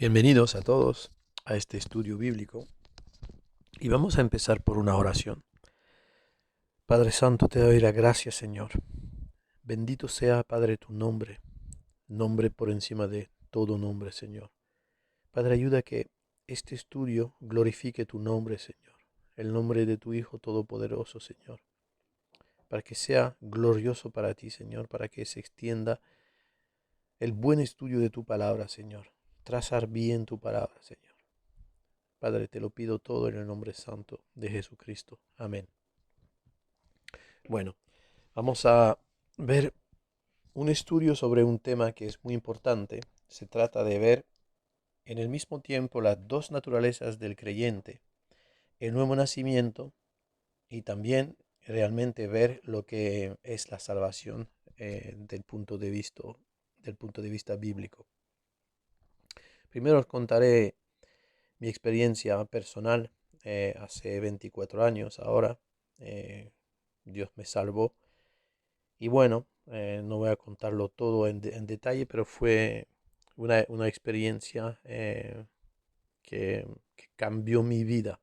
Bienvenidos a todos a este estudio bíblico y vamos a empezar por una oración. Padre Santo, te doy las gracias, Señor. Bendito sea, Padre, tu nombre, nombre por encima de todo nombre, Señor. Padre, ayuda a que este estudio glorifique tu nombre, Señor, el nombre de tu Hijo Todopoderoso, Señor, para que sea glorioso para ti, Señor, para que se extienda el buen estudio de tu palabra, Señor. Trazar bien tu palabra, Señor. Padre, te lo pido todo en el nombre santo de Jesucristo. Amén. Bueno, vamos a ver un estudio sobre un tema que es muy importante. Se trata de ver en el mismo tiempo las dos naturalezas del creyente, el nuevo nacimiento y también realmente ver lo que es la salvación del punto de vista bíblico. Primero os contaré mi experiencia personal. Hace 24 años ahora, Dios me salvó. Y bueno, no voy a contarlo todo en detalle, pero fue una experiencia que cambió mi vida.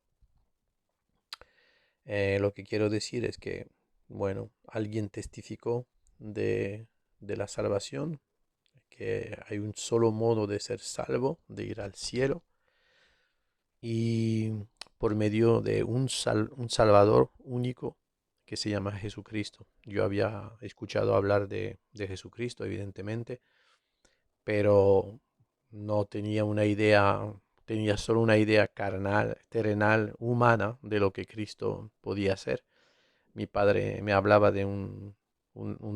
Lo que quiero decir es que, bueno, alguien testificó de, de la salvación, que hay un solo modo de ser salvo, de ir al cielo, y por medio de un Salvador único que se llama Jesucristo. Yo había escuchado hablar de Jesucristo, evidentemente, pero no tenía una idea, tenía solo una idea carnal, terrenal, humana de lo que Cristo podía hacer. Mi padre me hablaba de un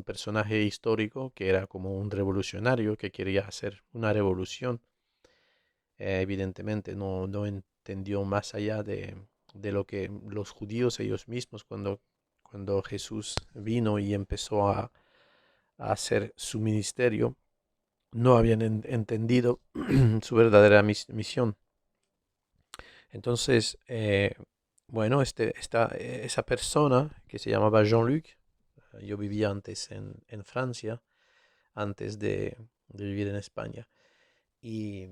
personaje histórico que era como un revolucionario que quería hacer una revolución. Evidentemente no entendió más allá de lo que los judíos ellos mismos cuando Jesús vino y empezó a hacer su ministerio, no habían entendido su verdadera misión. Entonces, bueno, esa persona que se llamaba Jean-Luc, yo vivía antes en Francia, antes de vivir en España, y,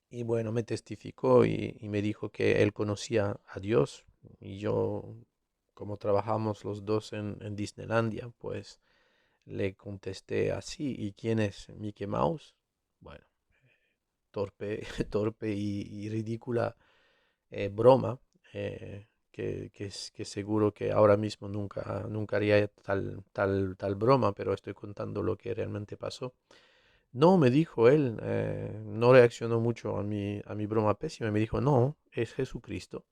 y bueno, me testificó y me dijo que él conocía a Dios, y yo, como trabajamos los dos en Disneylandia, pues le contesté así. ¿Y quién es Mickey Mouse? Bueno, torpe, torpe y ridícula broma, que seguro que ahora mismo nunca haría tal broma, pero estoy contando lo que realmente pasó. No, me dijo él, no reaccionó mucho a mi broma pésima, me dijo, no, es Jesucristo.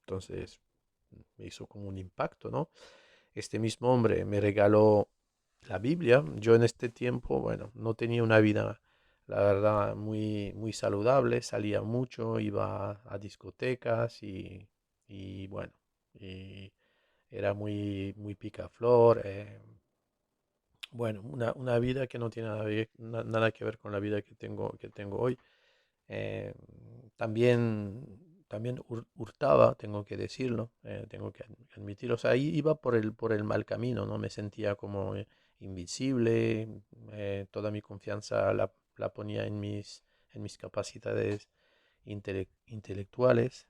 Entonces me hizo como un impacto, ¿no? Este mismo hombre me regaló la Biblia. Yo en este tiempo, bueno, no tenía una vida, la verdad, muy saludable. Salía mucho, iba a discotecas y bueno, y era muy picaflor. Bueno, una vida que no tiene nada que ver con la vida que tengo hoy. Eh, también hurtaba, tengo que decirlo, tengo que admitirlo. O sea, ahí iba por el mal camino, ¿no? Me sentía como invisible, toda mi confianza la ponía en mis capacidades intelectuales.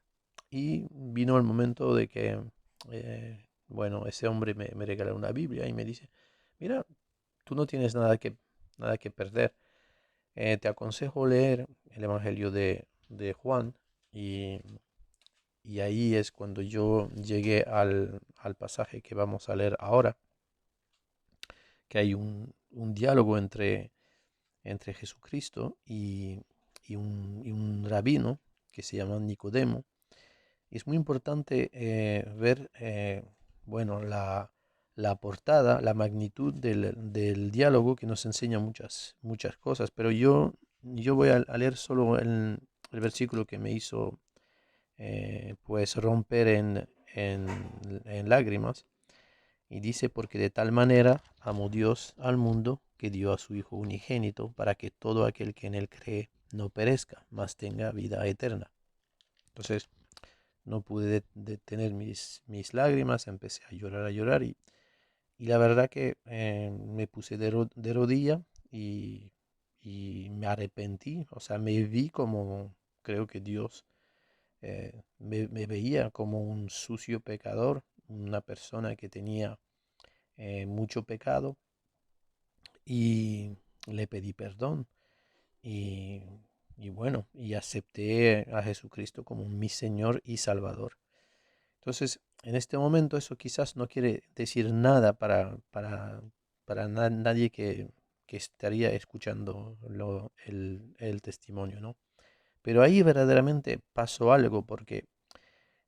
Y vino el momento de que, bueno, ese hombre me regaló una Biblia y me dice, mira, tú no tienes nada que perder. Te aconsejo leer el Evangelio de Juan y, y ahí es cuando yo llegué al pasaje que vamos a leer ahora, que hay un diálogo entre Jesucristo y un rabino que se llama Nicodemo. Y es muy importante ver, bueno, la portada, la magnitud del diálogo que nos enseña muchas cosas. Pero yo voy a leer solo el versículo que me hizo pues romper en lágrimas. Y dice, porque de tal manera amó Dios al mundo que dio a su Hijo unigénito para que todo aquel que en él cree no perezca, mas tenga vida eterna. Entonces, no pude detener mis lágrimas, empecé a llorar y la verdad que me puse de rodilla y, y me arrepentí, o sea, me vi como, creo que Dios me veía como un sucio pecador, una persona que tenía mucho pecado y le pedí perdón y, y bueno, y acepté a Jesucristo como mi Señor y Salvador. Entonces, en este momento eso quizás no quiere decir nada para nadie que estaría escuchando el testimonio, ¿no? Pero ahí verdaderamente pasó algo porque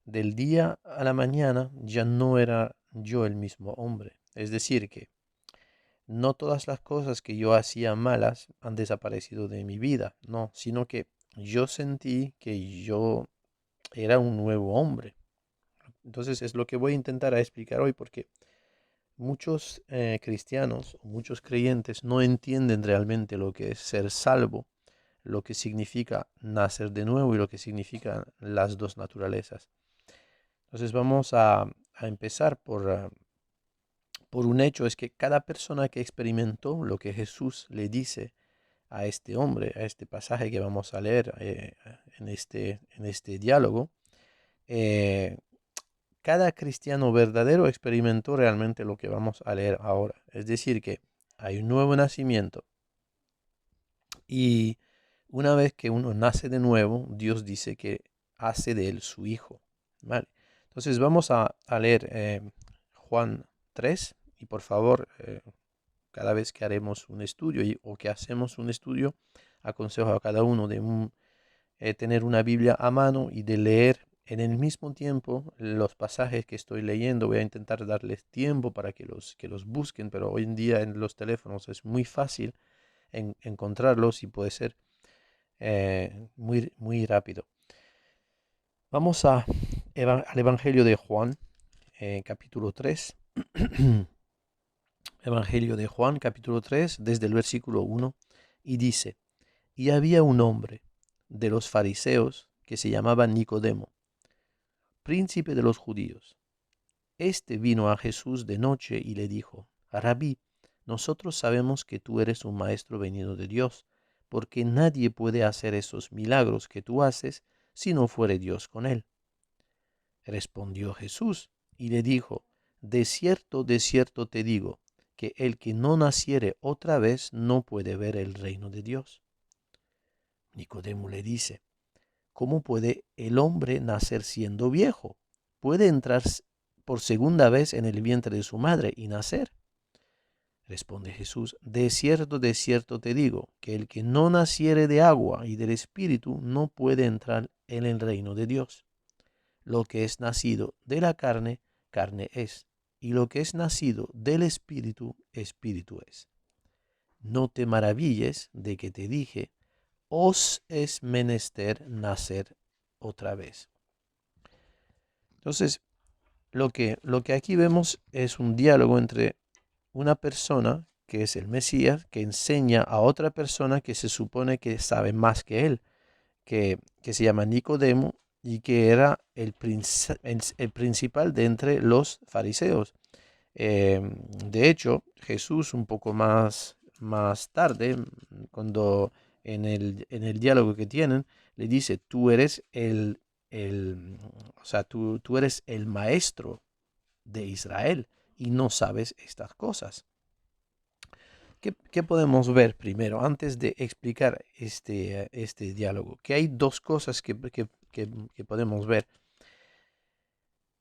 del día a la mañana ya no era yo el mismo hombre. Es decir, que no todas las cosas que yo hacía malas han desaparecido de mi vida, no, sino que yo sentí que yo era un nuevo hombre. Entonces es lo que voy a intentar a explicar hoy porque muchos cristianos, muchos creyentes no entienden realmente lo que es ser salvo, lo que significa nacer de nuevo y lo que significan las dos naturalezas. Entonces vamos a empezar por un hecho, es que cada persona que experimentó lo que Jesús le dice a este hombre, a este pasaje que vamos a leer en este diálogo, eh, cada cristiano verdadero experimentó realmente lo que vamos a leer ahora. Es decir, que hay un nuevo nacimiento y una vez que uno nace de nuevo, Dios dice que hace de él su hijo. ¿Vale? Entonces vamos a leer Juan 3 y por favor, cada vez que haremos un estudio o que hacemos un estudio, aconsejo a cada uno de tener una Biblia a mano y de leer en el mismo tiempo los pasajes que estoy leyendo. Voy a intentar darles tiempo para que los busquen, pero hoy en día en los teléfonos es muy fácil encontrarlos y puede ser muy rápido. Vamos al Evangelio de Juan, capítulo 3. Evangelio de Juan, capítulo 3, desde el versículo 1, y dice, y había un hombre de los fariseos que se llamaba Nicodemo, príncipe de los judíos. Este vino a Jesús de noche y le dijo, Rabí, nosotros sabemos que tú eres un maestro venido de Dios, porque nadie puede hacer esos milagros que tú haces si no fuere Dios con él. Respondió Jesús y le dijo, de cierto te digo, que el que no naciere otra vez no puede ver el reino de Dios. Nicodemo le dice, ¿cómo puede el hombre nacer siendo viejo? ¿Puede entrar por segunda vez en el vientre de su madre y nacer? Responde Jesús, de cierto te digo, que el que no naciere de agua y del Espíritu no puede entrar en el reino de Dios. Lo que es nacido de la carne, carne es, y lo que es nacido del Espíritu, Espíritu es. No te maravilles de que te dije, os es menester nacer otra vez. Entonces, lo que aquí vemos es un diálogo entre una persona que es el Mesías, que enseña a otra persona que se supone que sabe más que él, que se llama Nicodemo y que era el principal de entre los fariseos. De hecho, Jesús un poco más tarde, cuando en el diálogo que tienen, le dice, tú eres o sea, tú eres el maestro de Israel y no sabes estas cosas. ¿Qué podemos ver primero antes de explicar este diálogo? Que hay dos cosas que podemos ver.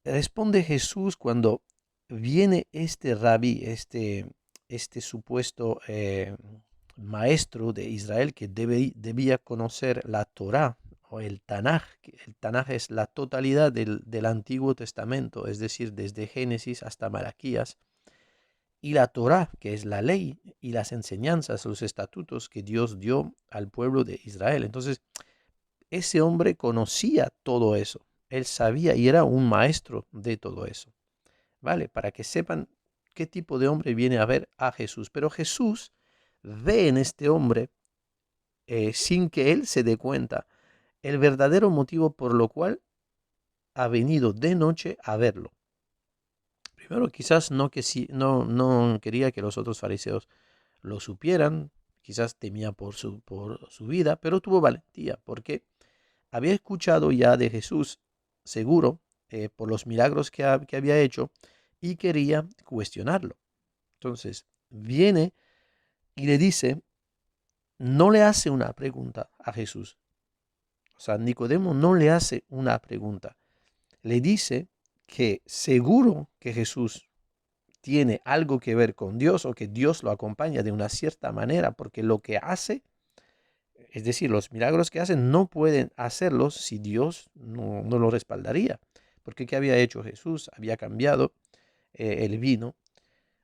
Responde Jesús cuando viene este rabí, este supuesto maestro de Israel que debía conocer la Torá o el Tanaj. El Tanaj es la totalidad del Antiguo Testamento, es decir, desde Génesis hasta Malaquías. Y la Torá, que es la ley y las enseñanzas, los estatutos que Dios dio al pueblo de Israel. Entonces, ese hombre conocía todo eso. Él sabía y era un maestro de todo eso. ¿Vale? Para que sepan qué tipo de hombre viene a ver a Jesús. Pero Jesús ve en este hombre, sin que él se dé cuenta, el verdadero motivo por lo cual ha venido de noche a verlo. Primero, quizás no quería que los otros fariseos lo supieran, quizás temía por su vida, pero tuvo valentía porque había escuchado ya de Jesús, seguro, por los milagros que había hecho y quería cuestionarlo. Entonces, viene y le dice, no le hace una pregunta a Jesús. O sea, Nicodemo no le hace una pregunta. Le dice que seguro que Jesús tiene algo que ver con Dios o que Dios lo acompaña de una cierta manera, porque lo que hace, es decir, los milagros que hace, no pueden hacerlos si Dios no lo respaldaría. Porque ¿qué había hecho Jesús? Había cambiado el vino,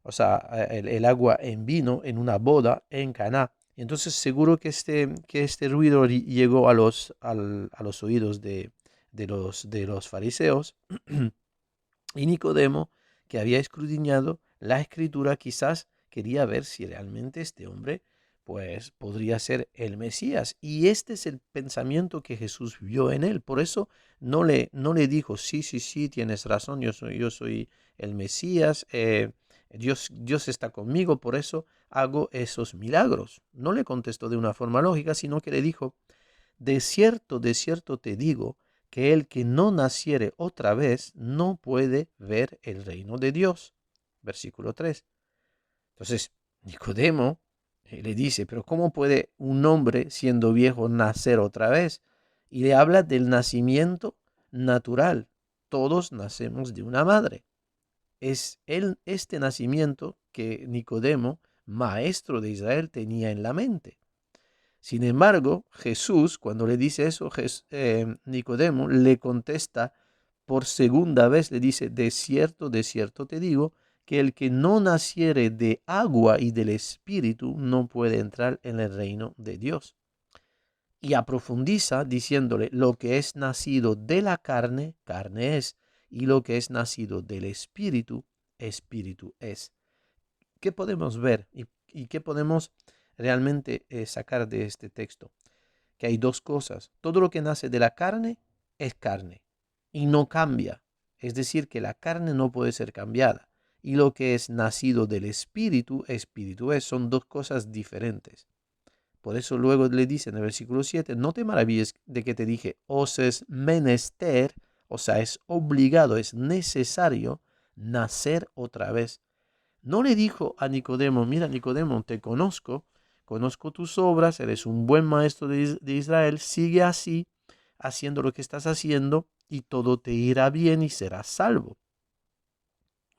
o sea, el agua en vino en una boda en Caná. Entonces seguro que este ruido llegó a los oídos de los fariseos y Nicodemo, que había escudriñado la escritura, quizás quería ver si realmente este hombre pues podría ser el Mesías. Y este es el pensamiento que Jesús vio en él. Por eso no le dijo, sí, sí, sí, tienes razón, yo soy el Mesías, Dios está conmigo, por eso hago esos milagros. No le contestó de una forma lógica, sino que le dijo, de cierto te digo, que el que no naciere otra vez no puede ver el reino de Dios. Versículo 3. Entonces, Nicodemo le dice, pero ¿cómo puede un hombre siendo viejo nacer otra vez? Y le habla del nacimiento natural. Todos nacemos de una madre. Es este nacimiento que Nicodemo, maestro de Israel, tenía en la mente. Sin embargo, Jesús, cuando le dice eso, Nicodemo le contesta por segunda vez, le dice, de cierto te digo, que el que no naciere de agua y del Espíritu no puede entrar en el reino de Dios. Y aprofundiza diciéndole, lo que es nacido de la carne, carne es, y lo que es nacido del Espíritu, Espíritu es. ¿Qué podemos ver y qué podemos realmente sacar de este texto? Que hay dos cosas. Todo lo que nace de la carne es carne y no cambia. Es decir, que la carne no puede ser cambiada. Y lo que es nacido del espíritu, espíritu es. Son dos cosas diferentes. Por eso luego le dice en el versículo 7, no te maravilles de que te dije, os es menester, o sea, es obligado, es necesario nacer otra vez. No le dijo a Nicodemo, mira Nicodemo, te conozco, conozco tus obras, eres un buen maestro de Israel, sigue así, haciendo lo que estás haciendo y todo te irá bien y serás salvo.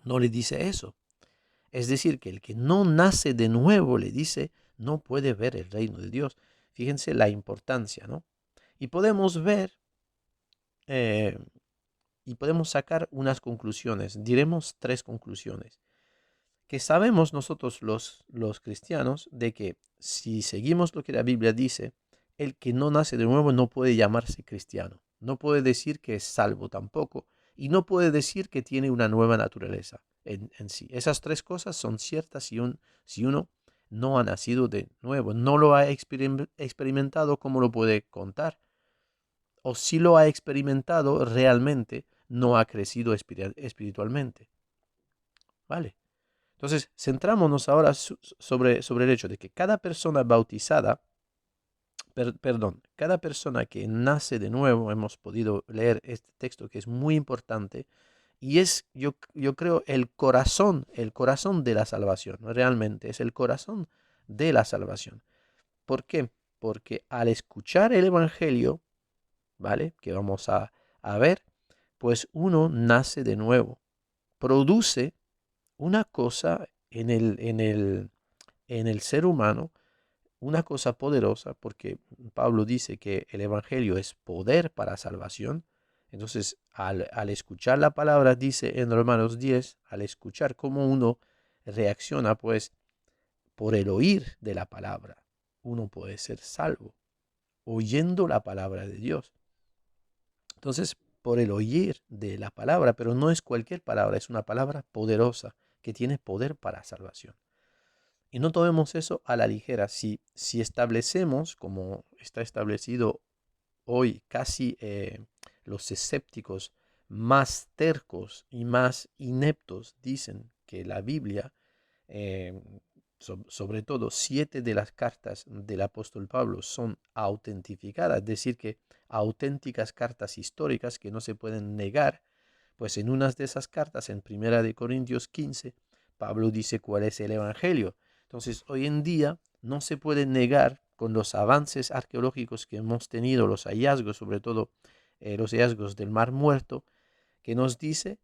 No le dice eso. Es decir, que el que no nace de nuevo, le dice, no puede ver el reino de Dios. Fíjense la importancia, ¿no? Y podemos ver eh, y podemos sacar unas conclusiones. Diremos tres conclusiones. Que sabemos nosotros los cristianos de que si seguimos lo que la Biblia dice, el que no nace de nuevo no puede llamarse cristiano, no puede decir que es salvo tampoco y no puede decir que tiene una nueva naturaleza en sí. Esas tres cosas son ciertas si uno no ha nacido de nuevo, no lo ha experimentado, ¿cómo lo puede contar? O si lo ha experimentado, realmente no ha crecido espiritualmente. ¿Vale? Entonces, centrámonos ahora sobre el hecho de que cada persona bautizada, cada persona que nace de nuevo, hemos podido leer este texto que es muy importante y es, yo creo, el corazón de la salvación, realmente es el corazón de la salvación. ¿Por qué? Porque al escuchar el Evangelio, ¿vale? Que vamos a ver, pues uno nace de nuevo, produce una cosa en el ser humano, una cosa poderosa, porque Pablo dice que el Evangelio es poder para salvación. Entonces, al escuchar la palabra, dice en Romanos 10, al escuchar cómo uno reacciona, pues por el oír de la palabra, uno puede ser salvo, oyendo la palabra de Dios. Entonces, por el oír de la palabra, pero no es cualquier palabra, es una palabra poderosa que tiene poder para salvación. Y no tomemos eso a la ligera. Si establecemos, como está establecido hoy, casi los escépticos más tercos y más ineptos dicen que la Biblia eh, sobre todo 7 de las cartas del apóstol Pablo son autentificadas, es decir, que auténticas cartas históricas que no se pueden negar, pues en unas de esas cartas, en Primera de Corintios 15, Pablo dice cuál es el evangelio. Entonces, hoy en día no se puede negar con los avances arqueológicos que hemos tenido, los hallazgos, sobre todo los hallazgos del Mar Muerto, que nos dice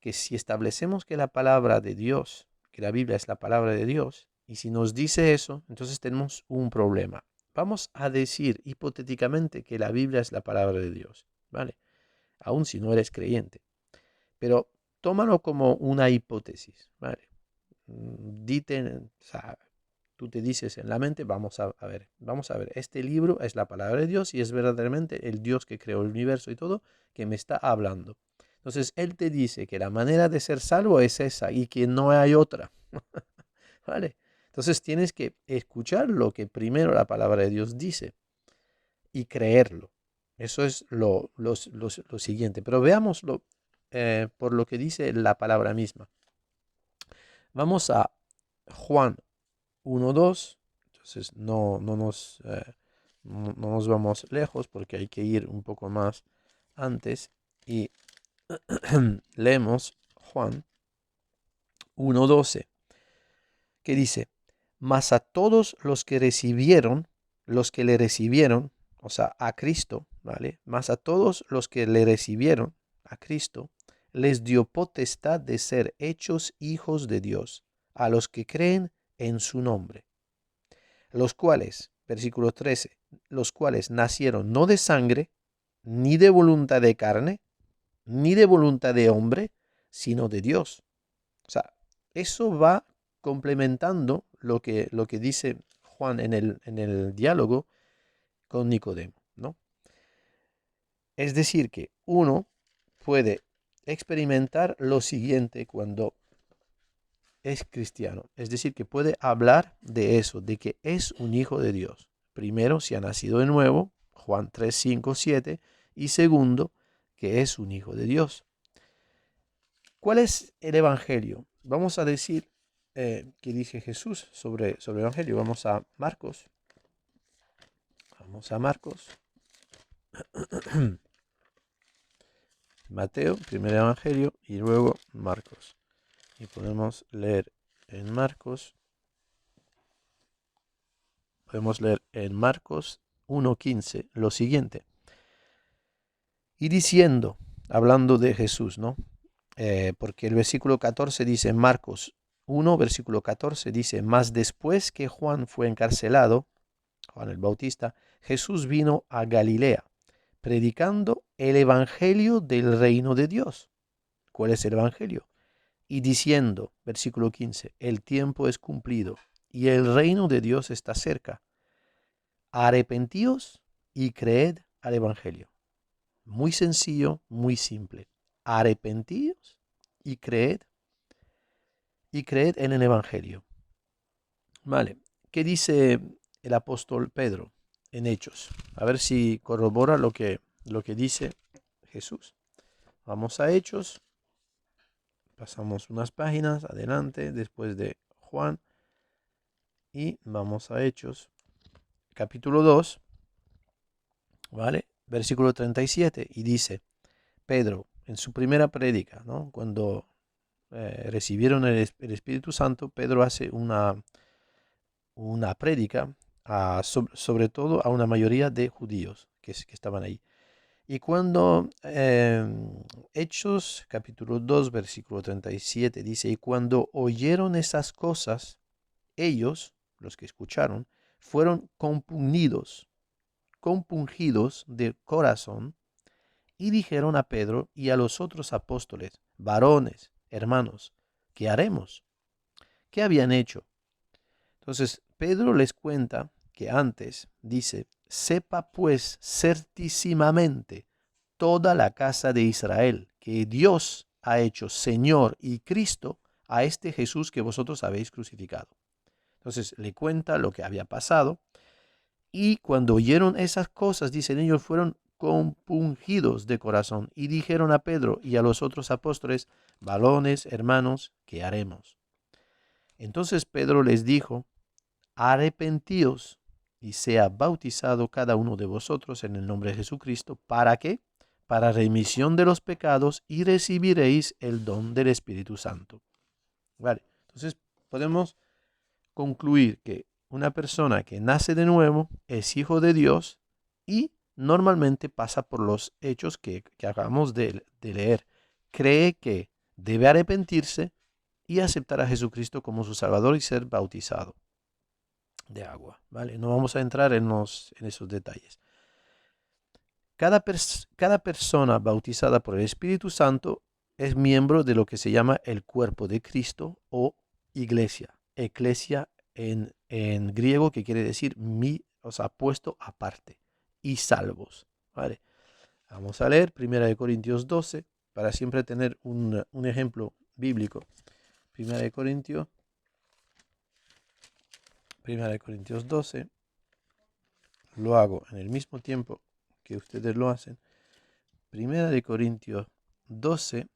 que si establecemos que la palabra de Dios, que la Biblia es la palabra de Dios, y si nos dice eso, entonces tenemos un problema. Vamos a decir hipotéticamente que la Biblia es la palabra de Dios, ¿vale? Aun si no eres creyente. Pero tómalo como una hipótesis, ¿vale? Dite, o sea, tú te dices en la mente, vamos a ver, este libro es la palabra de Dios y es verdaderamente el Dios que creó el universo y todo que me está hablando. Entonces Él te dice que la manera de ser salvo es esa y que no hay otra, ¿vale? Entonces tienes que escuchar lo que primero la palabra de Dios dice y creerlo. Eso es lo siguiente. Pero veámoslo por lo que dice la palabra misma. Vamos a Juan 1:2. Entonces no nos vamos lejos porque hay que ir un poco más antes. Y leemos Juan 1:12, que dice, mas a todos los que le recibieron, o sea, a Cristo, ¿vale? Mas a todos los que le recibieron, a Cristo, les dio potestad de ser hechos hijos de Dios, a los que creen en su nombre, los cuales, versículo 13, los cuales nacieron no de sangre, ni de voluntad de carne, ni de voluntad de hombre, sino de Dios. O sea, eso va complementando lo que dice Juan en el diálogo con Nicodemo, ¿no? Es decir, que uno puede experimentar lo siguiente cuando es cristiano. Es decir, que puede hablar de eso, de que es un hijo de Dios. Primero, si ha nacido de nuevo, Juan 3, 5, 7. Y segundo, que es un hijo de Dios. ¿Cuál es el evangelio? Vamos a decir que dice Jesús sobre el evangelio. Vamos a Marcos. Vamos a Marcos. Mateo, primer evangelio, y luego Marcos. Y podemos leer en Marcos. Podemos leer en Marcos 1:15 lo siguiente. Y diciendo, hablando de Jesús, ¿no? Porque el versículo 14 dice, Marcos 1, versículo 14 dice, mas después que Juan fue encarcelado, Juan el Bautista, Jesús vino a Galilea, predicando el evangelio del reino de Dios. ¿Cuál es el evangelio? Y diciendo, versículo 15, el tiempo es cumplido y el reino de Dios está cerca. Arrepentíos y creed al evangelio. Muy sencillo, muy simple. Arrepentíos y creed en el evangelio. Vale, ¿qué dice el apóstol Pedro en Hechos? A ver si corrobora lo que dice Jesús. Vamos a Hechos. Pasamos unas páginas adelante después de Juan. Y vamos a Hechos. Capítulo 2. ¿Vale? Versículo 37. Y dice, Pedro, en su primera prédica, ¿no? Cuando recibieron el Espíritu Santo, Pedro hace una prédica sobre todo a una mayoría de judíos que estaban ahí. Y cuando Hechos capítulo 2 versículo 37 dice, y cuando oyeron esas cosas, ellos, los que escucharon, fueron compungidos de corazón y dijeron a Pedro y a los otros apóstoles, varones, hermanos, ¿qué haremos? ¿Qué habían hecho? Entonces, Pedro les cuenta que antes dice, sepa pues certísimamente toda la casa de Israel que Dios ha hecho Señor y Cristo a este Jesús que vosotros habéis crucificado. Entonces le cuenta lo que había pasado y cuando oyeron esas cosas, dicen ellos, fueron compungidos de corazón y dijeron a Pedro y a los otros apóstoles, varones, hermanos, ¿qué haremos? Entonces Pedro les dijo, arrepentíos y sea bautizado cada uno de vosotros en el nombre de Jesucristo. ¿Para qué? Para remisión de los pecados y recibiréis el don del Espíritu Santo. Vale, entonces podemos concluir que una persona que nace de nuevo es hijo de Dios y normalmente pasa por los hechos que acabamos de leer. Cree que debe arrepentirse y aceptar a Jesucristo como su Salvador y ser bautizado de agua. ¿Vale? No vamos a entrar en esos detalles. Cada persona bautizada por el Espíritu Santo es miembro de lo que se llama el cuerpo de Cristo o iglesia. Eclesia en griego, que quiere decir puesto aparte y salvos. ¿Vale? Vamos a leer 1 Corintios 12 para siempre tener un ejemplo bíblico. 1 Corintios 12. Lo hago en el mismo tiempo que ustedes lo hacen. 1 Corintios 12,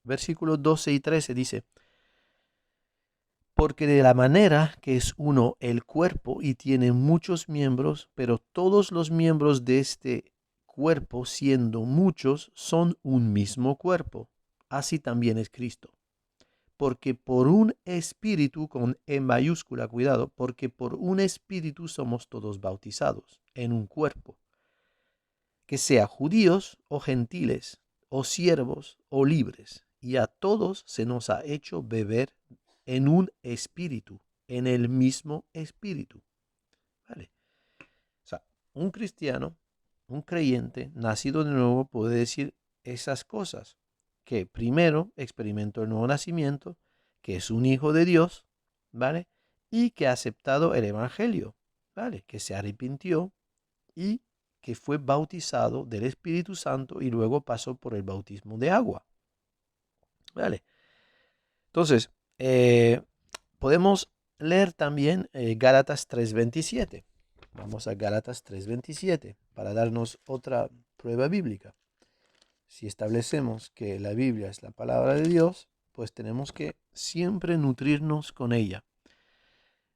versículos 12 y 13 dice, porque de la manera que es uno el cuerpo y tiene muchos miembros, pero todos los miembros de este cuerpo, siendo muchos, son un mismo cuerpo. Así también es Cristo. Porque por un espíritu, con E mayúscula, cuidado, porque por un espíritu somos todos bautizados en un cuerpo, que sea judíos o gentiles, o siervos o libres, y a todos se nos ha hecho beber en un espíritu, en el mismo espíritu. ¿Vale? O sea, un cristiano, un creyente, nacido de nuevo, puede decir esas cosas, que primero experimentó el nuevo nacimiento, que es un hijo de Dios, ¿vale? Y que ha aceptado el evangelio, ¿vale? Que se arrepintió y que fue bautizado del Espíritu Santo y luego pasó por el bautismo de agua, ¿vale? Entonces, podemos leer también Gálatas 3:27. Vamos a Gálatas 3:27 para darnos otra prueba bíblica. Si establecemos que la Biblia es la palabra de Dios, pues tenemos que siempre nutrirnos con ella.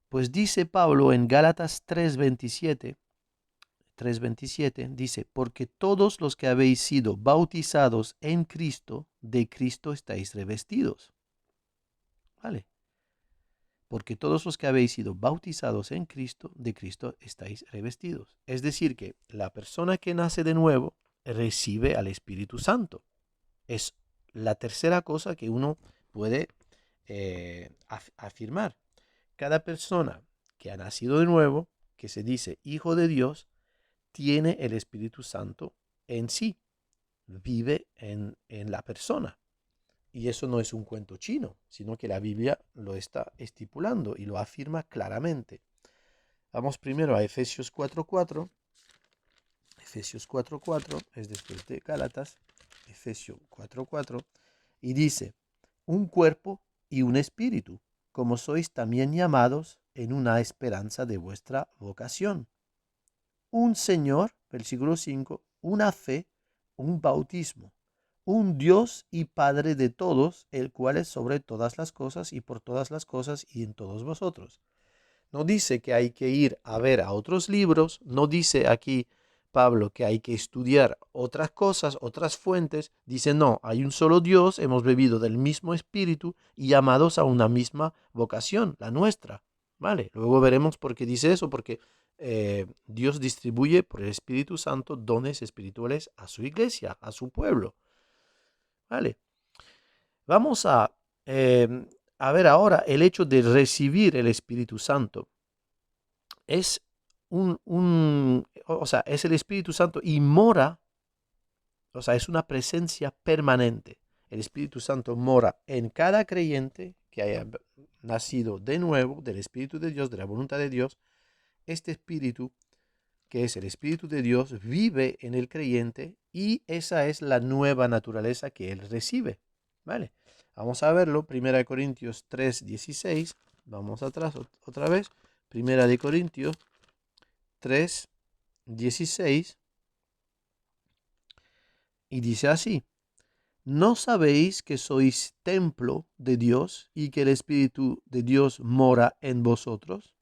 Pues dice Pablo en Gálatas 3:27, dice, porque todos los que habéis sido bautizados en Cristo, de Cristo estáis revestidos. ¿Vale? Porque todos los que habéis sido bautizados en Cristo, de Cristo estáis revestidos. Es decir, que la persona que nace de nuevo recibe al Espíritu Santo. Es la tercera cosa que uno puede afirmar. Cada persona que ha nacido de nuevo, que se dice hijo de Dios, tiene el Espíritu Santo en sí, vive en la persona. Y eso no es un cuento chino, sino que la Biblia lo está estipulando y lo afirma claramente. Vamos primero a Efesios 4:4. Efesios 4:4 es después de Gálatas. Efesios 4:4. Y dice, un cuerpo y un espíritu, como sois también llamados en una esperanza de vuestra vocación. Un Señor, versículo 5, una fe, un bautismo, un Dios y Padre de todos, el cual es sobre todas las cosas y por todas las cosas y en todos vosotros. No dice que hay que ir a ver a otros libros, no dice aquí Pablo que hay que estudiar otras cosas, otras fuentes. Dice, no, hay un solo Dios, hemos bebido del mismo Espíritu y llamados a una misma vocación, la nuestra. ¿Vale? Luego veremos por qué dice eso, porque Dios distribuye por el Espíritu Santo dones espirituales a su iglesia, a su pueblo. ¿Vale? Vamos a ver ahora el hecho de recibir el Espíritu Santo. Es es el Espíritu Santo y mora, es una presencia permanente. El Espíritu Santo mora en cada creyente que haya nacido de nuevo del Espíritu de Dios, de la voluntad de Dios. Este Espíritu, que es el Espíritu de Dios, vive en el creyente y esa es la nueva naturaleza que él recibe. ¿Vale? Vamos a verlo. 1 Corintios 3:16. Vamos atrás otra vez. 1 Corintios 3:16. Y dice así, ¿no sabéis que sois templo de Dios y que el Espíritu de Dios mora en vosotros?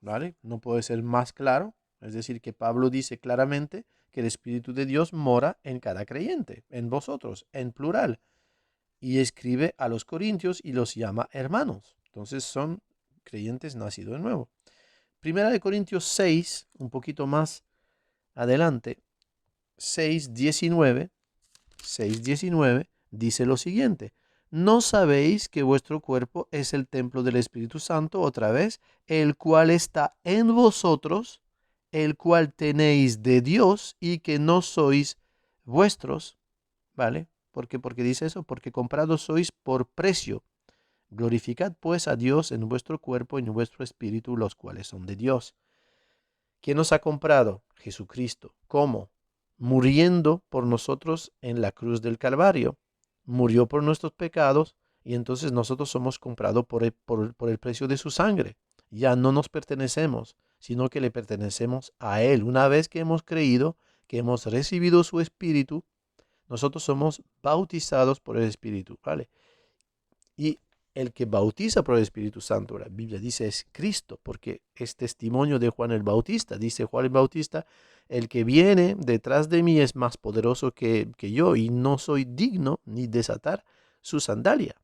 ¿Vale? No puede ser más claro. Es decir, que Pablo dice claramente que el Espíritu de Dios mora en cada creyente, en vosotros, en plural. Y escribe a los corintios y los llama hermanos. Entonces son creyentes nacidos de nuevo. Primera de Corintios 6, un poquito más adelante, 6:19, 6:19 dice lo siguiente: ¿no sabéis que vuestro cuerpo es el templo del Espíritu Santo, otra vez, el cual está en vosotros, el cual tenéis de Dios y que no sois vuestros? ¿Vale? ¿Por qué? Porque dice eso, porque comprados sois por precio. Glorificad pues a Dios en vuestro cuerpo y en vuestro espíritu, los cuales son de Dios. ¿Quién nos ha comprado? Jesucristo. ¿Cómo? Muriendo por nosotros en la cruz del Calvario. Murió por nuestros pecados y entonces nosotros somos comprados por el precio de su sangre. Ya no nos pertenecemos, sino que le pertenecemos a Él. Una vez que hemos creído, que hemos recibido su Espíritu, nosotros somos bautizados por el Espíritu, ¿vale? Y el que bautiza por el Espíritu Santo, la Biblia dice, es Cristo, porque es testimonio de Juan el Bautista. Dice Juan el Bautista: el que viene detrás de mí es más poderoso que yo y no soy digno ni desatar su sandalia.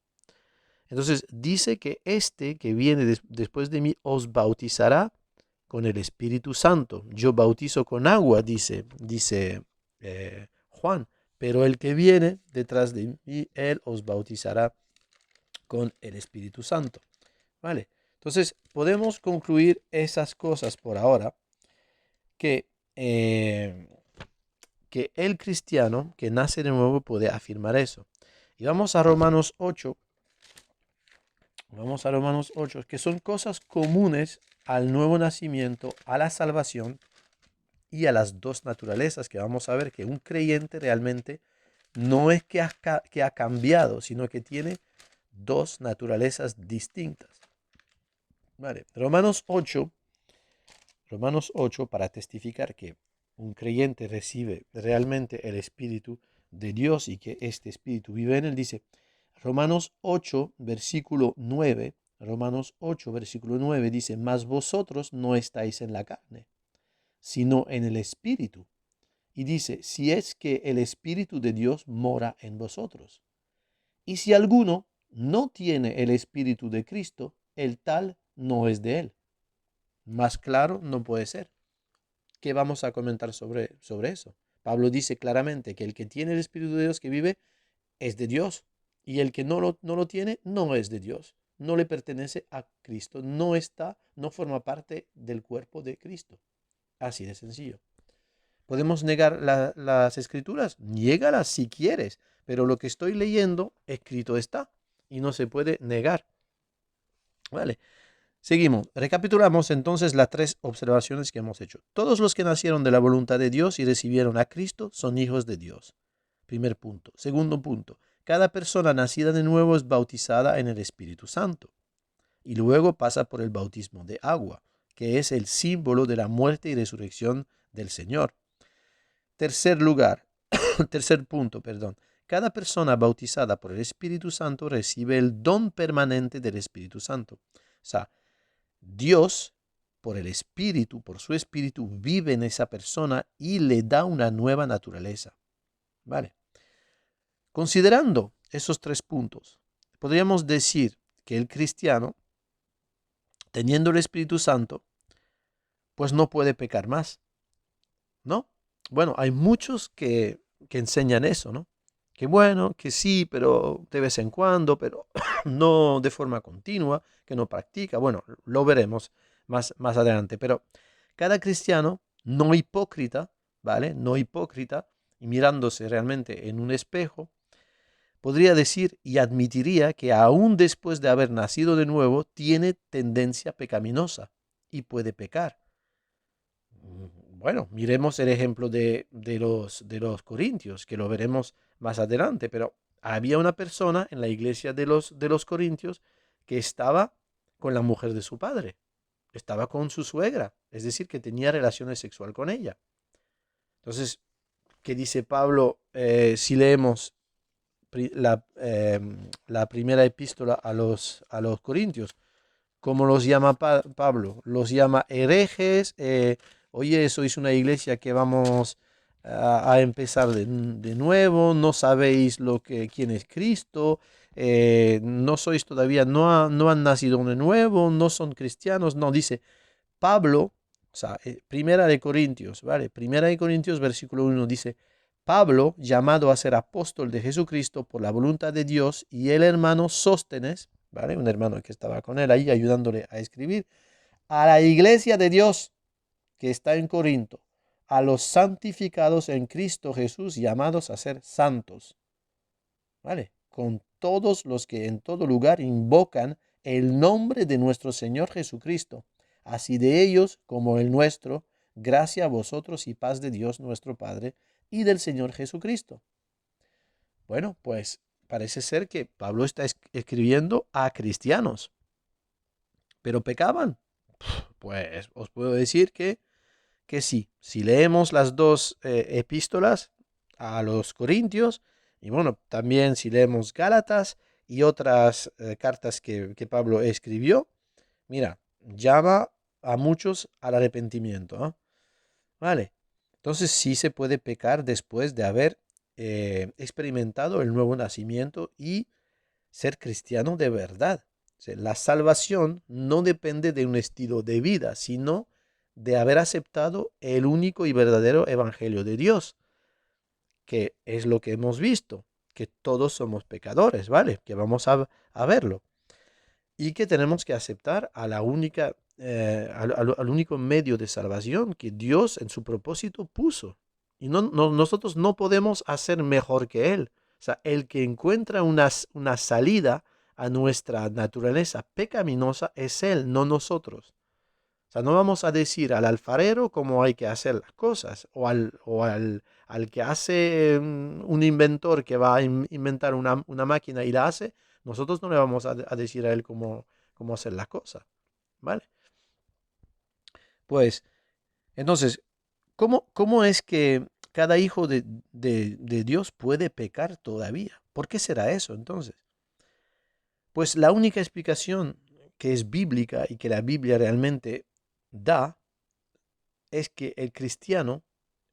Entonces dice que este que viene después de mí os bautizará con el Espíritu Santo. Yo bautizo con agua, dice Juan, pero el que viene detrás de mí, él os bautizará con el Espíritu Santo. ¿Vale? Entonces, podemos concluir esas cosas por ahora, que, eh, que el cristiano que nace de nuevo puede afirmar eso. Y vamos a Romanos 8, que son cosas comunes al nuevo nacimiento, a la salvación y a las dos naturalezas, que vamos a ver que un creyente realmente no es que ha cambiado, sino que tiene dos naturalezas distintas. Vale. Romanos 8, para testificar que un creyente recibe realmente el Espíritu de Dios y que este Espíritu vive en él, dice Romanos 8, versículo 9, Romanos 8, versículo 9 dice: mas vosotros no estáis en la carne, sino en el Espíritu. Y dice: si es que el Espíritu de Dios mora en vosotros. Y si alguno no tiene el Espíritu de Cristo, el tal no es de él. Más claro no puede ser. ¿Qué vamos a comentar sobre eso? Pablo dice claramente que el que tiene el Espíritu de Dios que vive es de Dios, y el que no lo tiene no es de Dios, no le pertenece a Cristo, no forma parte del cuerpo de Cristo. Así de sencillo. ¿Podemos negar las escrituras? Niégalas si quieres, pero lo que estoy leyendo escrito está y no se puede negar. Vale. Seguimos. Recapitulamos entonces las tres observaciones que hemos hecho. Todos los que nacieron de la voluntad de Dios y recibieron a Cristo son hijos de Dios. Primer punto. Segundo punto. Cada persona nacida de nuevo es bautizada en el Espíritu Santo y luego pasa por el bautismo de agua, que es el símbolo de la muerte y resurrección del Señor. Tercer punto, perdón. Cada persona bautizada por el Espíritu Santo recibe el don permanente del Espíritu Santo. O sea, Dios, por el Espíritu, por su Espíritu, vive en esa persona y le da una nueva naturaleza. ¿Vale? Considerando esos tres puntos, podríamos decir que el cristiano, teniendo el Espíritu Santo, pues no puede pecar más, ¿no? Bueno, hay muchos que enseñan eso, ¿no? Que bueno, que sí, pero de vez en cuando, pero no de forma continua, que no practica. Bueno, lo veremos más adelante. Pero cada cristiano no hipócrita, ¿vale? No hipócrita, y mirándose realmente en un espejo, podría decir y admitiría que aún después de haber nacido de nuevo, tiene tendencia pecaminosa y puede pecar. Bueno, miremos el ejemplo de los corintios, que lo veremos más adelante, pero había una persona en la iglesia de los corintios que estaba con la mujer de su padre, estaba con su suegra, es decir, que tenía relaciones sexuales con ella. Entonces, ¿qué dice Pablo si leemos la primera epístola a los Corintios. ¿Cómo los llama Pablo? Los llama herejes. Oye, sois una iglesia que vamos a empezar de nuevo, no sabéis quién es Cristo, no sois todavía, no han nacido de nuevo, no son cristianos. No, dice Pablo, o sea, Primera de Corintios, ¿vale? Primera de Corintios, versículo 1 dice, Pablo, llamado a ser apóstol de Jesucristo por la voluntad de Dios, y el hermano Sóstenes, ¿vale? Un hermano que estaba con él ahí ayudándole a escribir, a la iglesia de Dios que está en Corinto, a los santificados en Cristo Jesús, llamados a ser santos, ¿vale? Con todos los que en todo lugar invocan el nombre de nuestro Señor Jesucristo, así de ellos como el nuestro, gracia a vosotros y paz de Dios nuestro Padre y del Señor Jesucristo. Bueno, pues parece ser que Pablo está escribiendo a cristianos, pero pecaban. Pues os puedo decir que sí. Si leemos las dos epístolas a los Corintios, y bueno, también si leemos Gálatas y otras cartas que Pablo escribió, mira, llama a muchos al arrepentimiento, ¿eh? Vale. Entonces sí se puede pecar después de haber experimentado el nuevo nacimiento y ser cristiano de verdad. O sea, la salvación no depende de un estilo de vida, sino de haber aceptado el único y verdadero evangelio de Dios, que es lo que hemos visto, que todos somos pecadores, ¿vale? Que vamos a verlo. Y que tenemos que aceptar a la única, al único medio de salvación que Dios en su propósito puso. Y nosotros no podemos hacer mejor que Él. O sea, el que encuentra una salida a nuestra naturaleza pecaminosa es Él, no nosotros. O sea, no vamos a decir al alfarero cómo hay que hacer las cosas, al que hace un inventor que va a inventar una máquina y la hace, nosotros no le vamos a decir a él cómo hacer las cosas, ¿vale? Pues, entonces, ¿cómo es que cada hijo de Dios puede pecar todavía? ¿Por qué será eso entonces? Pues la única explicación que es bíblica y que la Biblia realmente da es que el cristiano,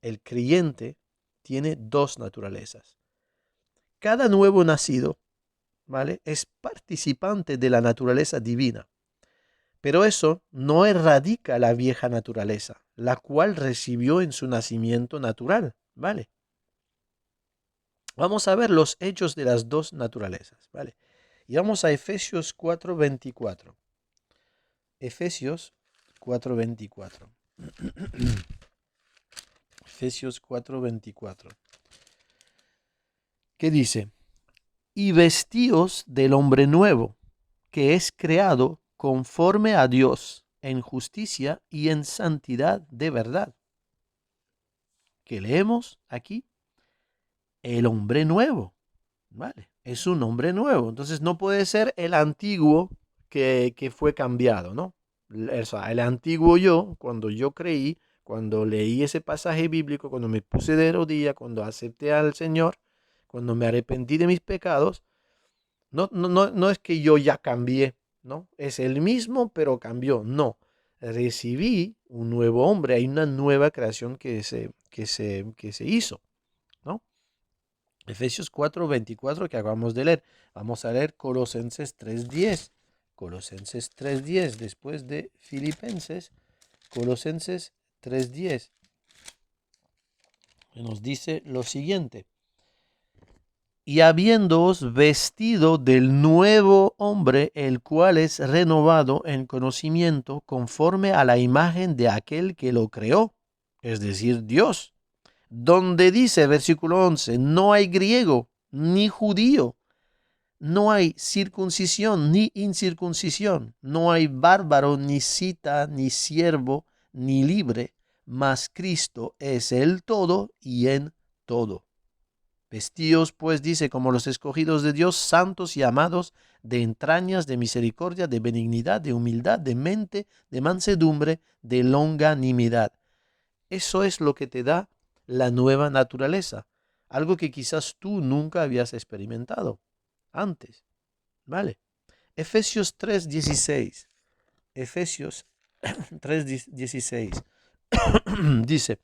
el creyente, tiene dos naturalezas. Cada nuevo nacido, ¿vale?, es participante de la naturaleza divina, pero eso no erradica la vieja naturaleza, la cual recibió en su nacimiento natural, ¿vale? Vamos a ver los hechos de las dos naturalezas, ¿vale? Y vamos a Efesios 4:24. Efesios 4:24. Efesios 4:24. ¿Qué dice? Y vestíos del hombre nuevo, que es creado conforme a Dios, en justicia y en santidad de verdad. ¿Qué leemos aquí? El hombre nuevo, ¿vale? Es un hombre nuevo. Entonces no puede ser el antiguo que fue cambiado, ¿no? O sea, el antiguo yo, cuando yo creí, cuando leí ese pasaje bíblico, cuando me puse de rodillas, cuando acepté al Señor, cuando me arrepentí de mis pecados, no es que yo ya cambié, ¿no? Es el mismo, pero cambió. No. Recibí un nuevo hombre, hay una nueva creación que se hizo, ¿no? Efesios 4:24 que acabamos de leer. Vamos a leer Colosenses 3:10. Colosenses 3:10, después de Filipenses, Colosenses 3:10. Nos dice lo siguiente. Y habiéndoos vestido del nuevo hombre, el cual es renovado en conocimiento conforme a la imagen de aquel que lo creó, es decir, Dios. Donde dice, versículo 11, no hay griego ni judío, no hay circuncisión ni incircuncisión, no hay bárbaro ni cita ni siervo ni libre, mas Cristo es el todo y en todo. Vestíos, pues, dice, como los escogidos de Dios, santos y amados, de entrañas, de misericordia, de benignidad, de humildad, de mente, de mansedumbre, de longanimidad. Eso es lo que te da la nueva naturaleza. algo que quizás tú nunca habías experimentado antes, ¿vale? Efesios 3:16. Efesios 3:16 dice,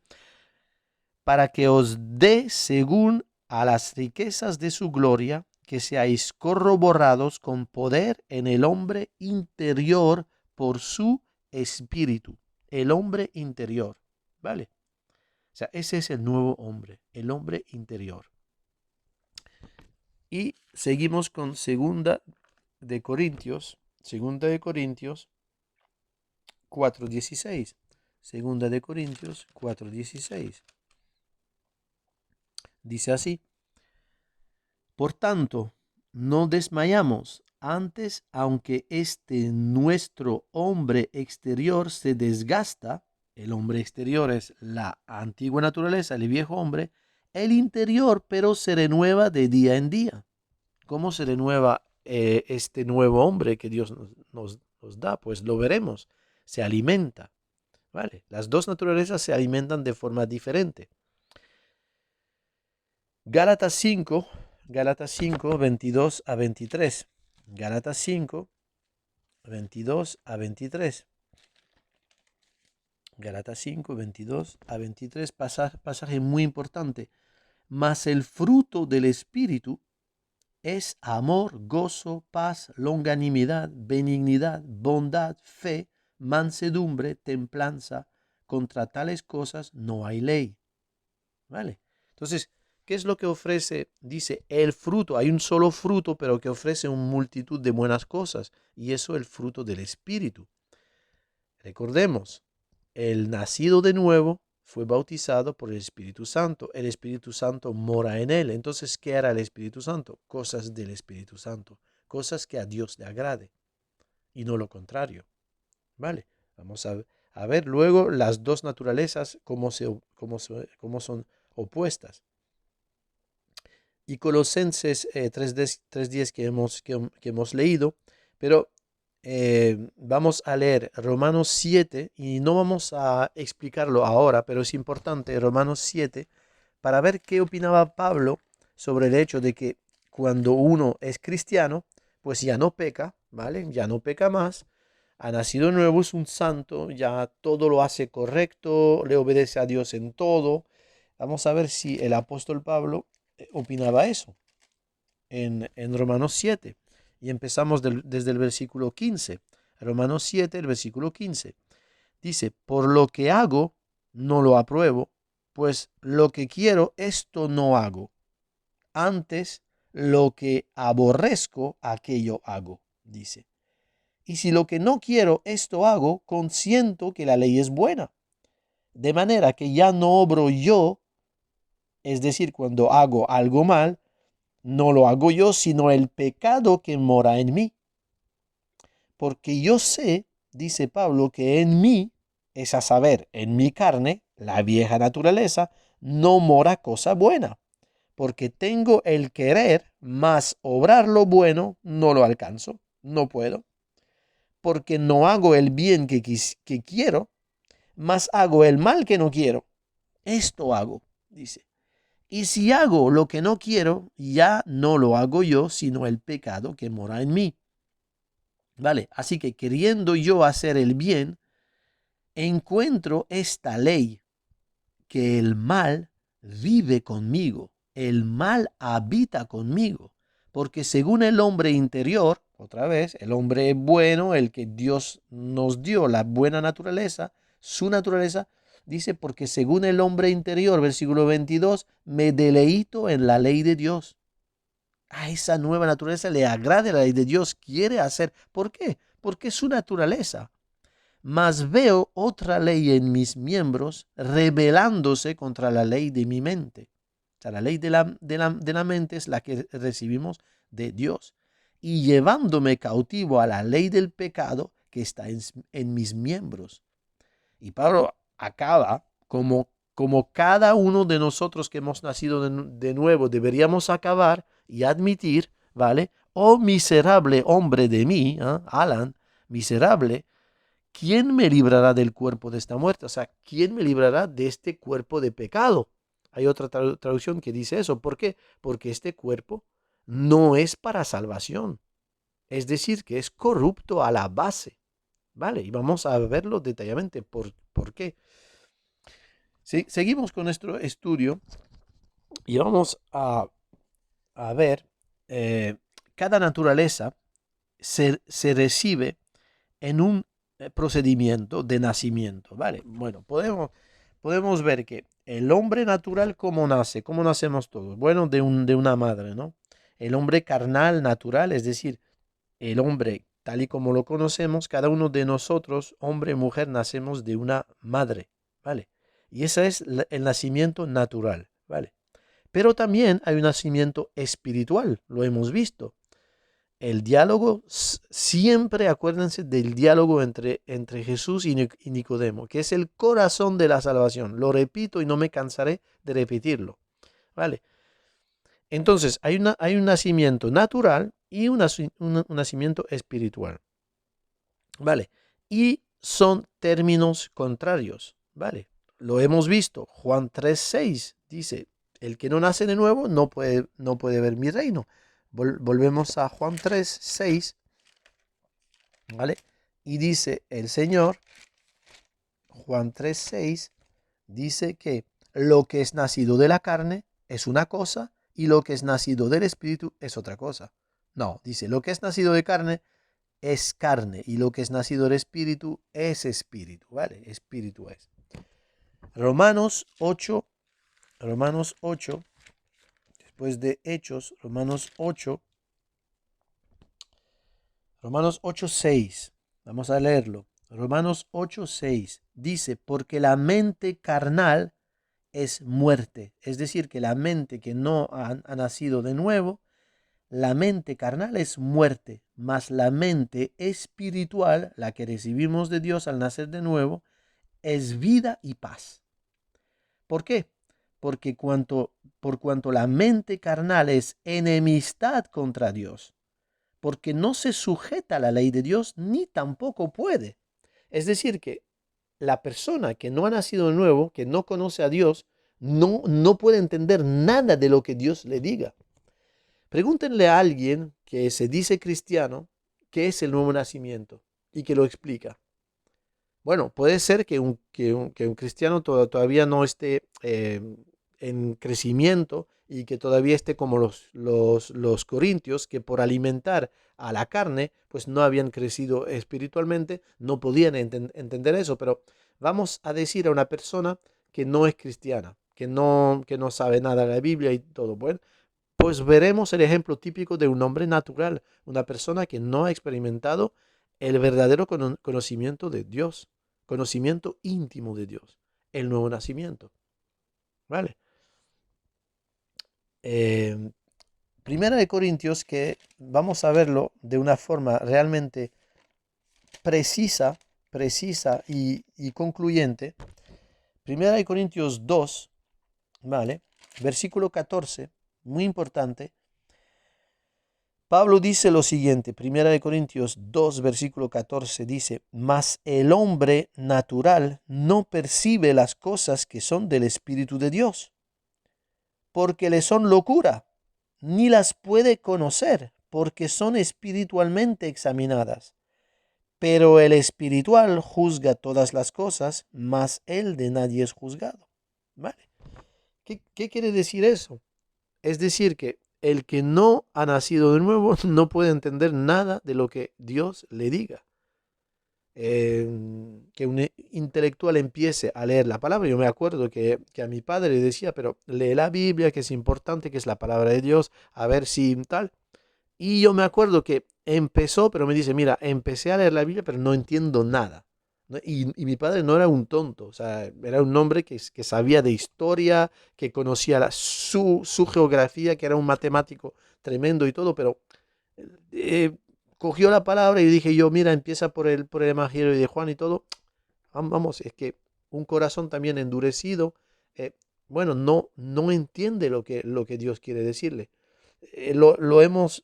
para que os dé según a las riquezas de su gloria, que seáis corroborados con poder en el hombre interior por su espíritu. El hombre interior, ¿vale? O sea, ese es el nuevo hombre, el hombre interior. Y seguimos con segunda de Corintios 4:16. Segunda de Corintios 4:16. Dice así: por tanto, no desmayamos. Antes, aunque este nuestro hombre exterior se desgasta, el hombre exterior es la antigua naturaleza, el viejo hombre, el interior pero se renueva de día en día. ¿Cómo se renueva este nuevo hombre que Dios nos da? Pues lo veremos. Se alimenta, ¿vale? Las dos naturalezas se alimentan de forma diferente. Gálatas 5, 22 a 23. Gálatas 5, 22 a 23. Gálatas 5, 22 a 23, pasaje muy importante. Mas el fruto del Espíritu es amor, gozo, paz, longanimidad, benignidad, bondad, fe, mansedumbre, templanza. Contra tales cosas no hay ley. ¿Vale? Entonces, ¿qué es lo que ofrece? Dice el fruto. Hay un solo fruto, pero que ofrece una multitud de buenas cosas. Y eso es el fruto del Espíritu. Recordemos, el nacido de nuevo fue bautizado por el Espíritu Santo. El Espíritu Santo mora en él. Entonces, ¿qué hará el Espíritu Santo? Cosas del Espíritu Santo. Cosas que a Dios le agrade. Y no lo contrario. ¿Vale? Vamos a ver luego las dos naturalezas, cómo son opuestas. Y Colosenses 3:10 que hemos leído, pero vamos a leer Romanos 7 y no vamos a explicarlo ahora, pero es importante Romanos 7 para ver qué opinaba Pablo sobre el hecho de que cuando uno es cristiano, pues ya no peca, ¿vale? Ya no peca más, ha nacido nuevo, es un santo, ya todo lo hace correcto, le obedece a Dios en todo. Vamos a ver si el apóstol Pablo opinaba eso en Romanos 7. Y empezamos desde el versículo 15. Romanos 7, el versículo 15. Dice, por lo que hago, no lo apruebo, pues lo que quiero, esto no hago. Antes, lo que aborrezco, aquello hago, dice. Y si lo que no quiero, esto hago, consiento que la ley es buena. De manera que ya no obro yo, es decir, cuando hago algo mal, no lo hago yo, sino el pecado que mora en mí. Porque yo sé, dice Pablo, que en mí, es a saber, en mi carne, la vieja naturaleza, no mora cosa buena. Porque tengo el querer, mas obrar lo bueno no lo alcanzo, no puedo. Porque no hago el bien que quiero, mas hago el mal que no quiero. Esto hago, dice. Y si hago lo que no quiero, ya no lo hago yo, sino el pecado que mora en mí. ¿Vale? Así que queriendo yo hacer el bien, encuentro esta ley, que el mal vive conmigo, el mal habita conmigo, porque según el hombre interior, otra vez, el hombre bueno, el que Dios nos dio, la buena naturaleza, su naturaleza, dice, porque según el hombre interior, versículo 22, me deleito en la ley de Dios. A esa nueva naturaleza le agrade la ley de Dios, quiere hacer. ¿Por qué? Porque es su naturaleza. Mas veo otra ley en mis miembros rebelándose contra la ley de mi mente. O sea, la ley de la mente es la que recibimos de Dios. Y llevándome cautivo a la ley del pecado que está en mis miembros. Y Pablo acaba como cada uno de nosotros que hemos nacido de nuevo deberíamos acabar y admitir, ¿vale? Oh miserable hombre de mí, Alan, miserable, ¿quién me librará del cuerpo de esta muerte? O sea, ¿quién me librará de este cuerpo de pecado? Hay otra traducción que dice eso. ¿Por qué? Porque este cuerpo no es para salvación. Es decir, que es corrupto a la base. ¿Vale? Y vamos a verlo detalladamente. ¿Por qué? Seguimos con nuestro estudio y vamos a ver cada naturaleza se recibe en un procedimiento de nacimiento, ¿vale? Bueno, podemos ver que el hombre natural, ¿cómo nace? ¿Cómo nacemos todos? Bueno, de una madre, ¿no? El hombre carnal natural, es decir, el hombre tal y como lo conocemos, cada uno de nosotros, hombre y mujer, nacemos de una madre, ¿vale? Y ese es el nacimiento natural, ¿vale? Pero también hay un nacimiento espiritual, lo hemos visto. El diálogo, siempre acuérdense del diálogo entre Jesús y Nicodemo, que es el corazón de la salvación. Lo repito y no me cansaré de repetirlo. ¿Vale? Entonces, hay un nacimiento natural y un nacimiento espiritual. ¿Vale? Y son términos contrarios. ¿Vale? Lo hemos visto. Juan 3:6 dice, el que no nace de nuevo no puede ver mi reino. Volvemos a Juan 3:6, ¿vale? Y dice el Señor, Juan 3:6, dice que lo que es nacido de la carne es una cosa y lo que es nacido del Espíritu es otra cosa. No, dice, lo que es nacido de carne es carne y lo que es nacido del Espíritu es espíritu, ¿vale? Espíritu es. Romanos 8, después de Hechos, Romanos 8:6. Vamos a leerlo. Romanos 8:6 dice, porque la mente carnal es muerte. Es decir, que la mente que no ha nacido de nuevo, la mente carnal es muerte, mas la mente espiritual, la que recibimos de Dios al nacer de nuevo, es vida y paz. ¿Por qué? Porque por cuanto la mente carnal es enemistad contra Dios, porque no se sujeta a la ley de Dios ni tampoco puede. Es decir, que la persona que no ha nacido de nuevo, que no conoce a Dios, no puede entender nada de lo que Dios le diga. Pregúntenle a alguien que se dice cristiano qué es el nuevo nacimiento y que lo explica. Bueno, puede ser que un cristiano todavía no esté en crecimiento y que todavía esté como los corintios, que por alimentar a la carne, pues no habían crecido espiritualmente, no podían entender eso. Pero vamos a decir a una persona que no es cristiana, que no sabe nada de la Biblia y todo. Bueno, pues veremos el ejemplo típico de un hombre natural, una persona que no ha experimentado el verdadero conocimiento de Dios, conocimiento íntimo de Dios, el nuevo nacimiento. ¿Vale? Primera de Corintios, que vamos a verlo de una forma realmente precisa y concluyente. Primera de Corintios 2, ¿vale? Versículo 14, muy importante. Pablo dice lo siguiente, Primera de Corintios 2, versículo 14, dice, mas el hombre natural no percibe las cosas que son del Espíritu de Dios, porque le son locura, ni las puede conocer, porque son espiritualmente examinadas. Pero el espiritual juzga todas las cosas, mas el de nadie es juzgado. ¿Vale? ¿Qué quiere decir eso? Es decir, que el que no ha nacido de nuevo no puede entender nada de lo que Dios le diga. Que un intelectual empiece a leer la palabra. Yo me acuerdo que a mi padre le decía, pero lee la Biblia, que es importante, que es la palabra de Dios, a ver si tal. Y yo me acuerdo que empezó, pero me dice, mira, empecé a leer la Biblia, pero no entiendo nada. ¿No? Y mi padre no era un tonto, o sea, era un hombre que sabía de historia, que conocía su geografía, que era un matemático tremendo y todo, pero eh, cogió la palabra y dije yo, mira, empieza por el Evangelio de Juan y todo. Vamos, es que un corazón también endurecido, eh, bueno, no entiende lo que Dios quiere decirle. Lo hemos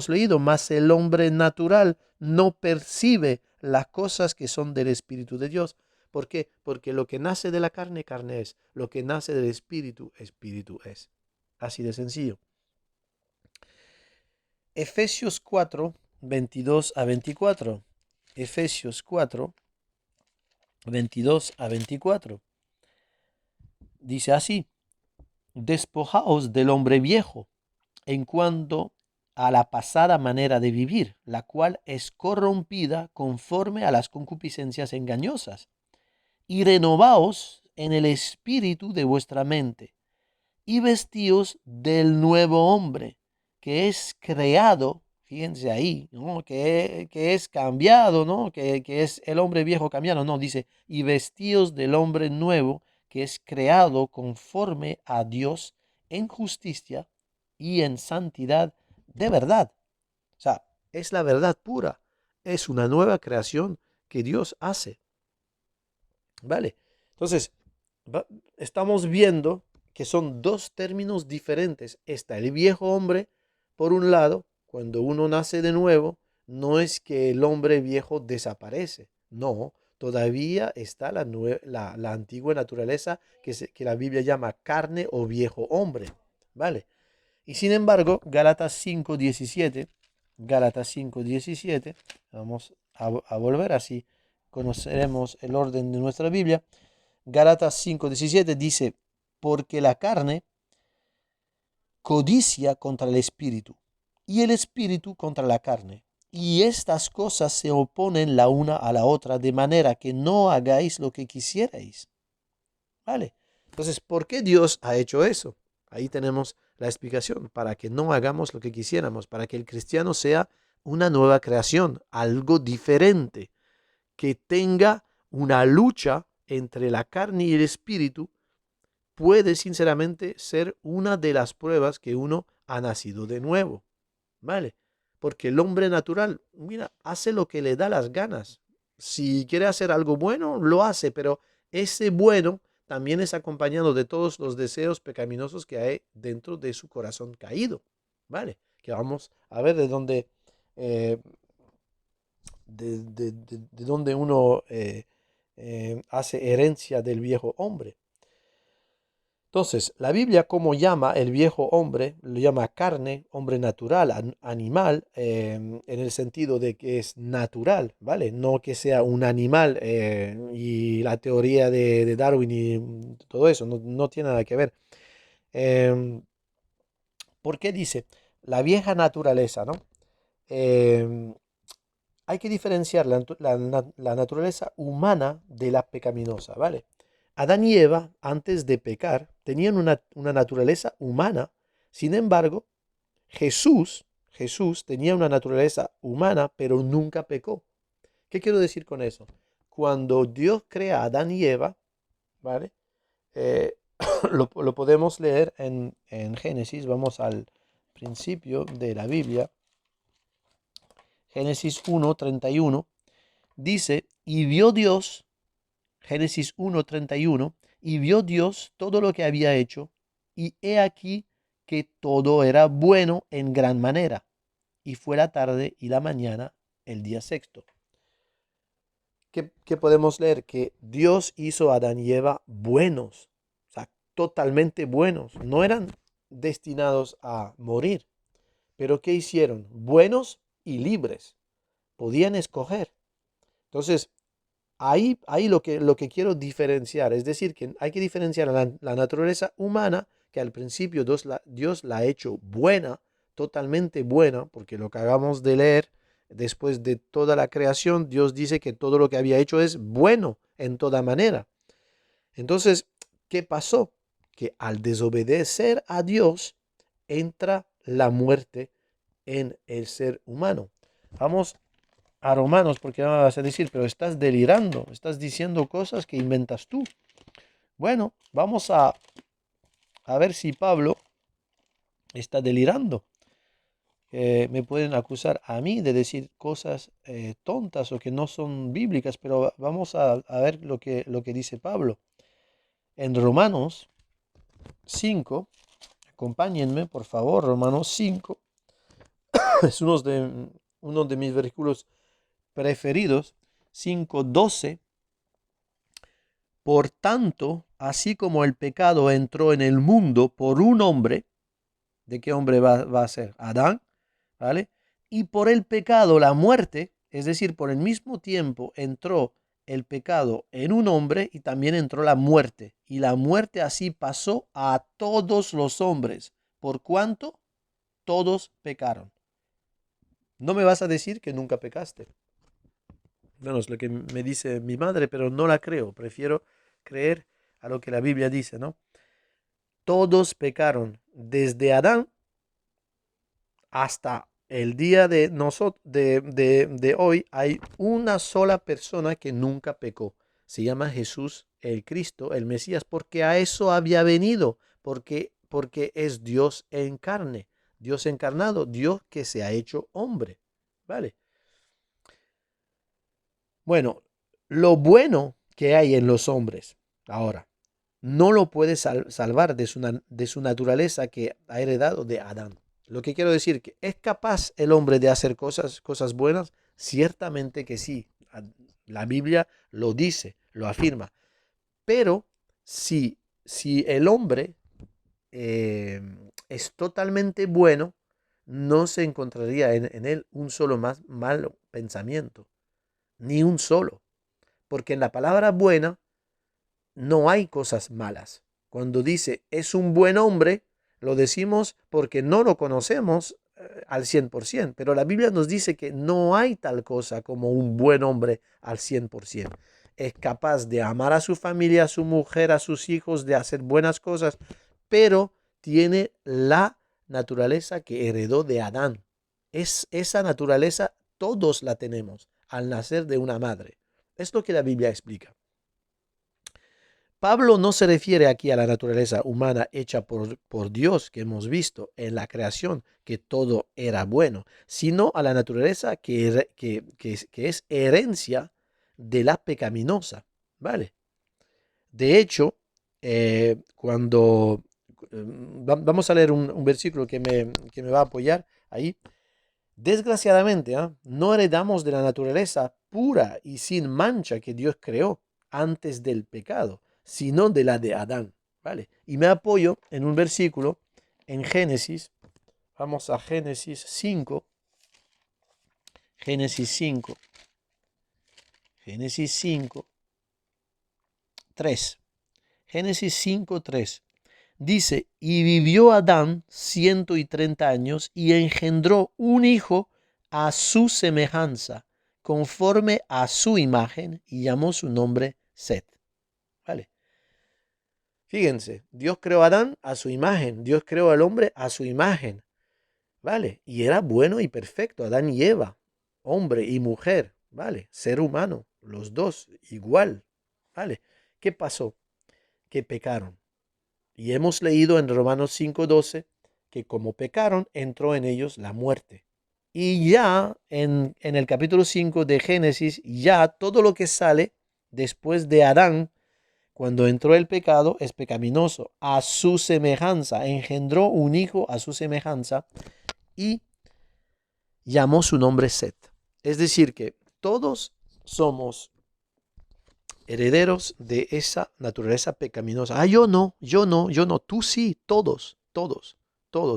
leído, mas el hombre natural no percibe las cosas que son del Espíritu de Dios, ¿Por qué? Porque lo que nace de la carne, carne es. Lo que nace del espíritu, espíritu es. Así de sencillo. Efesios 4, 22 a 24. Efesios 4, 22 a 24. Dice así: despojaos del hombre viejo en cuanto a la pasada manera de vivir, la cual es corrompida conforme a las concupiscencias engañosas, y renovaos en el espíritu de vuestra mente, y vestíos del nuevo hombre, que es creado, fíjense ahí, ¿no? que es cambiado, ¿no? Que es el hombre viejo cambiado, no, dice, y vestíos del hombre nuevo, que es creado conforme a Dios en justicia y en santidad de verdad. O sea, es la verdad pura, es una nueva creación que Dios hace. ¿Vale? Entonces, estamos viendo que son dos términos diferentes. Está el viejo hombre, por un lado, cuando uno nace de nuevo, no es que el hombre viejo desaparece, no, todavía está la antigua naturaleza que la Biblia llama carne o viejo hombre, ¿vale? Y sin embargo, Gálatas 5:17, Gálatas 5:17, vamos a volver así, conoceremos el orden de nuestra Biblia. Gálatas 5:17 dice, porque la carne codicia contra el espíritu y el espíritu contra la carne. Y estas cosas se oponen la una a la otra de manera que no hagáis lo que quisierais. ¿Vale? Entonces, ¿por qué Dios ha hecho eso? Ahí tenemos la explicación, para que no hagamos lo que quisiéramos, para que el cristiano sea una nueva creación, algo diferente, que tenga una lucha entre la carne y el espíritu, puede sinceramente ser una de las pruebas que uno ha nacido de nuevo, ¿vale? Porque el hombre natural, mira, hace lo que le da las ganas. Si quiere hacer algo bueno, lo hace, pero ese bueno también es acompañado de todos los deseos pecaminosos que hay dentro de su corazón caído, ¿vale? Que vamos a ver de dónde, eh, de dónde uno hace herencia del viejo hombre. Entonces, la Biblia, ¿cómo llama el viejo hombre? Lo llama carne, hombre natural, animal, en el sentido de que es natural, ¿vale? No que sea un animal, y la teoría de Darwin y todo eso, no tiene nada que ver. Em, ¿Por qué dice la vieja naturaleza, ¿no? Em, Hay que diferenciar la naturaleza humana de la pecaminosa, ¿vale? Adán y Eva, antes de pecar, tenían una naturaleza humana. Sin embargo, Jesús tenía una naturaleza humana, pero nunca pecó. ¿Qué quiero decir con eso? Cuando Dios crea a Adán y Eva, ¿vale? Eh, lo podemos leer en Génesis. Vamos al principio de la Biblia. Génesis 1:31 dice, y vio Dios, Génesis 1:31, y vio Dios todo lo que había hecho, y he aquí que todo era bueno en gran manera. Y fue la tarde y la mañana el día sexto. ¿Qué podemos leer? Que Dios hizo a Adán y Eva buenos, o sea, totalmente buenos. No eran destinados a morir, pero ¿qué hicieron? Buenos y libres. Podían escoger. Entonces, ahí lo que quiero diferenciar, es decir, que hay que diferenciar la naturaleza humana, que al principio Dios la ha hecho buena, totalmente buena, porque lo que acabamos de leer, después de toda la creación, Dios dice que todo lo que había hecho es bueno en toda manera. Entonces, ¿qué pasó? Que al desobedecer a Dios, entra la muerte en el ser humano. Vamos a Romanos, porque me vas a decir, pero estás delirando, estás diciendo cosas que inventas tú. Bueno, vamos a ver si Pablo está delirando. Me pueden acusar a mí de decir cosas tontas o que no son bíblicas, pero vamos a ver lo que dice Pablo. En Romanos 5, acompáñenme por favor, Romanos 5, es uno de mis versículos preferidos, 5:12. Por tanto, así como el pecado entró en el mundo por un hombre, ¿de qué hombre va a ser? Adán, ¿vale? Y por el pecado la muerte, es decir, por el mismo tiempo entró el pecado en un hombre y también entró la muerte. Y la muerte así pasó a todos los hombres, por cuanto todos pecaron. No me vas a decir que nunca pecaste. Bueno, es lo que me dice mi madre, pero no la creo. Prefiero creer a lo que la Biblia dice, ¿no? Todos pecaron desde Adán hasta el día de nosotros, de hoy. Hay una sola persona que nunca pecó. Se llama Jesús el Cristo, el Mesías, porque a eso había venido, porque es Dios en carne, Dios encarnado, Dios que se ha hecho hombre, ¿vale? Bueno, lo bueno que hay en los hombres ahora no lo puede salvar de su naturaleza que ha heredado de Adán. Lo que quiero decir que es capaz el hombre de hacer cosas buenas, ciertamente que sí. La Biblia lo dice, lo afirma. Pero si el hombre es totalmente bueno, no se encontraría en él un solo más mal pensamiento, ni un solo. Porque en la palabra buena no hay cosas malas. Cuando dice es un buen hombre, lo decimos porque no lo conocemos al 100%, pero la Biblia nos dice que no hay tal cosa como un buen hombre al 100%. Es capaz de amar a su familia, a su mujer, a sus hijos, de hacer buenas cosas, pero tiene la naturaleza que heredó de Adán. Esa naturaleza todos la tenemos al nacer de una madre. Es lo que la Biblia explica. Pablo no se refiere aquí a la naturaleza humana hecha por Dios que hemos visto en la creación, que todo era bueno, sino a la naturaleza que es herencia de la pecaminosa, ¿vale? De hecho, cuando vamos a leer un versículo que me va a apoyar ahí. Desgraciadamente, no heredamos de la naturaleza pura y sin mancha que Dios creó antes del pecado, sino de la de Adán, ¿vale? Y me apoyo en un versículo en Génesis. Vamos a Génesis 5. Génesis 5. Génesis 5, 3. Génesis 5, 3. Dice, y vivió Adán 130 años y engendró un hijo a su semejanza, conforme a su imagen, y llamó su nombre Set. ¿Vale? Fíjense, Dios creó a Adán a su imagen, Dios creó al hombre a su imagen, ¿vale? Y era bueno y perfecto, Adán y Eva, hombre y mujer, ¿vale? Ser humano, los dos igual, ¿vale? ¿Qué pasó? Que pecaron. Y hemos leído en Romanos 5:12 que como pecaron, entró en ellos la muerte. Y ya en el capítulo 5 de Génesis, ya todo lo que sale después de Adán, cuando entró el pecado, es pecaminoso. A su semejanza, engendró un hijo a su semejanza y llamó su nombre Set. Es decir, que todos somos herederos de esa naturaleza pecaminosa. Yo no, tú sí, todos,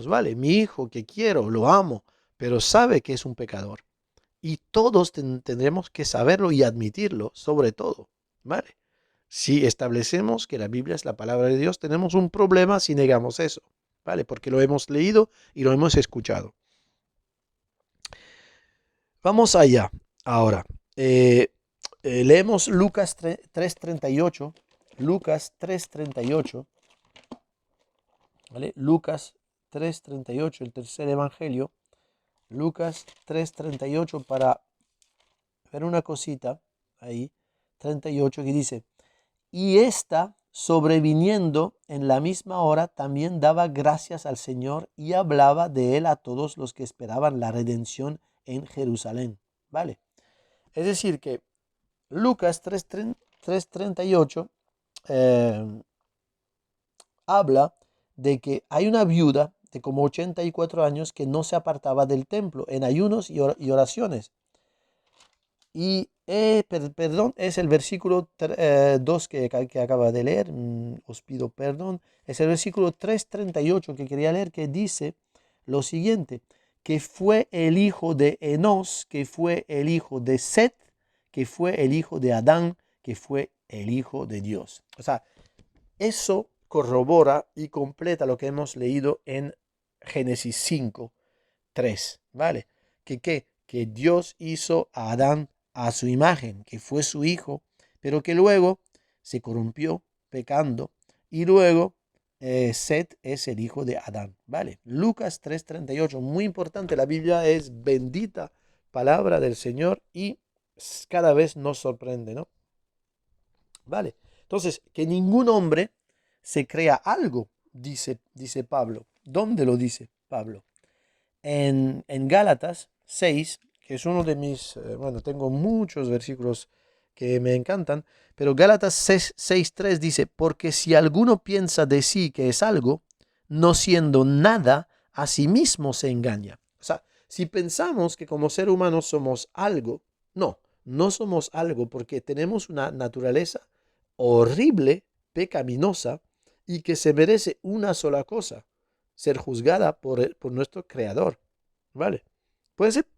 ¿vale? Mi hijo que quiero, lo amo, pero sabe que es un pecador. Y todos tendremos que saberlo y admitirlo, sobre todo, ¿vale? Si establecemos que la Biblia es la palabra de Dios, tenemos un problema si negamos eso, ¿vale? Porque lo hemos leído y lo hemos escuchado. Vamos allá, ahora. Leemos Lucas 3:38. Lucas 3:38. ¿Vale? Lucas 3:38, el tercer evangelio. Lucas 3:38 para ver una cosita ahí. 38 que dice, y ésta sobreviniendo en la misma hora también daba gracias al Señor y hablaba de él a todos los que esperaban la redención en Jerusalén. ¿Vale? Es decir que Lucas 3:38 habla de que hay una viuda de como 84 años que no se apartaba del templo en ayunos y oraciones. Y, perdón, es el versículo 2 que acaba de leer, os pido perdón, es el versículo 3:38 que quería leer, que dice lo siguiente, que fue el hijo de Enos, que fue el hijo de Set, que fue el hijo de Adán, que fue el hijo de Dios. O sea, eso corrobora y completa lo que hemos leído en Génesis 5:3, ¿vale? Que Dios hizo a Adán a su imagen, que fue su hijo, pero que luego se corrompió pecando y luego Set es el hijo de Adán, ¿vale? Lucas 3:38, muy importante, la Biblia es bendita palabra del Señor y cada vez nos sorprende, ¿no? ¿Vale? Entonces, que ningún hombre se crea algo, dice Pablo. ¿Dónde lo dice Pablo? En Gálatas 6, que es uno de mis, bueno, tengo muchos versículos que me encantan, pero Gálatas 6:3 dice, porque si alguno piensa de sí que es algo, no siendo nada, a sí mismo se engaña. O sea, si pensamos que como ser humano somos algo, no somos algo porque tenemos una naturaleza horrible, pecaminosa, y que se merece una sola cosa, ser juzgada por nuestro creador, ¿vale?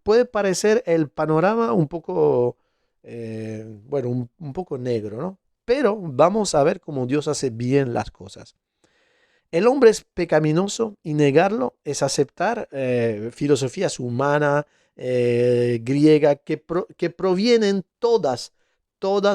Puede parecer el panorama un poco, bueno, un poco negro, ¿no? Pero vamos a ver cómo Dios hace bien las cosas. El hombre es pecaminoso y negarlo es aceptar filosofías humanas, griega, que provienen todas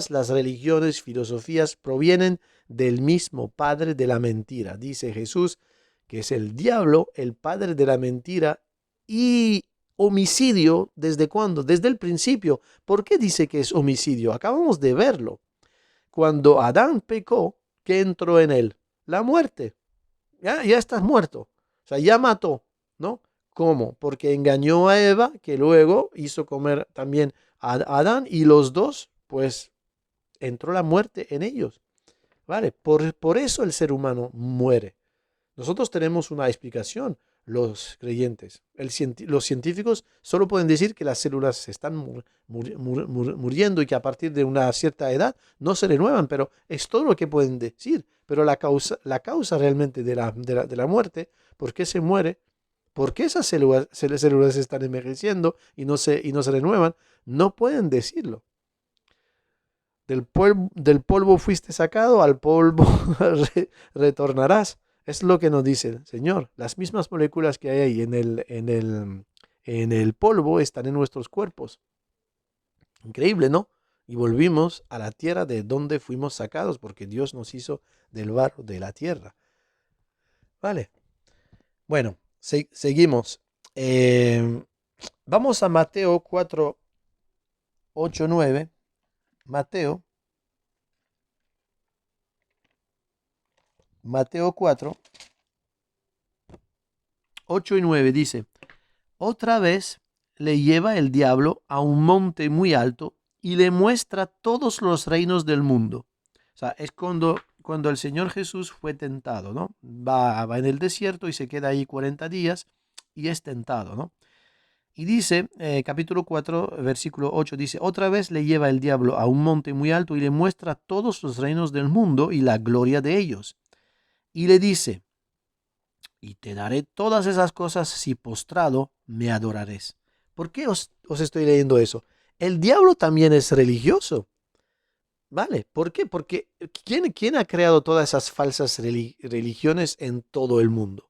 las religiones, filosofías provienen del mismo padre de la mentira. Dice Jesús que es el diablo, el padre de la mentira y homicidio. ¿Desde cuándo? Desde el principio. ¿Por qué dice que es homicidio? Acabamos de verlo. Cuando Adán pecó, ¿qué entró en él? La muerte. Ya estás muerto. O sea, ya mató, ¿no? ¿Cómo? Porque engañó a Eva, que luego hizo comer también a Adán, y los dos, pues, entró la muerte en ellos. ¿Vale? Por eso el ser humano muere. Nosotros tenemos una explicación, los creyentes. Los científicos solo pueden decir que las células se están muriendo y que a partir de una cierta edad no se renuevan, pero es todo lo que pueden decir. Pero la causa realmente de la muerte, ¿por qué se muere? ¿Por qué esas células están envejeciendo y no se renuevan? No pueden decirlo. Del polvo fuiste sacado, al polvo retornarás. Es lo que nos dice el Señor. Las mismas moléculas que hay ahí en el polvo están en nuestros cuerpos. Increíble, ¿no? Y volvimos a la tierra de donde fuimos sacados, porque Dios nos hizo del barro de la tierra. Vale. Bueno, seguimos. Vamos a Mateo 4:8-9. Mateo 4:8-9 dice, otra vez le lleva el diablo a un monte muy alto y le muestra todos los reinos del mundo. O sea, es cuando el Señor Jesús fue tentado, ¿no? Va en el desierto y se queda ahí 40 días y es tentado, ¿no? Y dice, capítulo 4, versículo 8, dice, otra vez le lleva el diablo a un monte muy alto y le muestra todos los reinos del mundo y la gloria de ellos. Y le dice, y te daré todas esas cosas si postrado me adorares. ¿Por qué os estoy leyendo eso? El diablo también es religioso, ¿vale? ¿Por qué? Porque ¿quién ha creado todas esas falsas religiones en todo el mundo?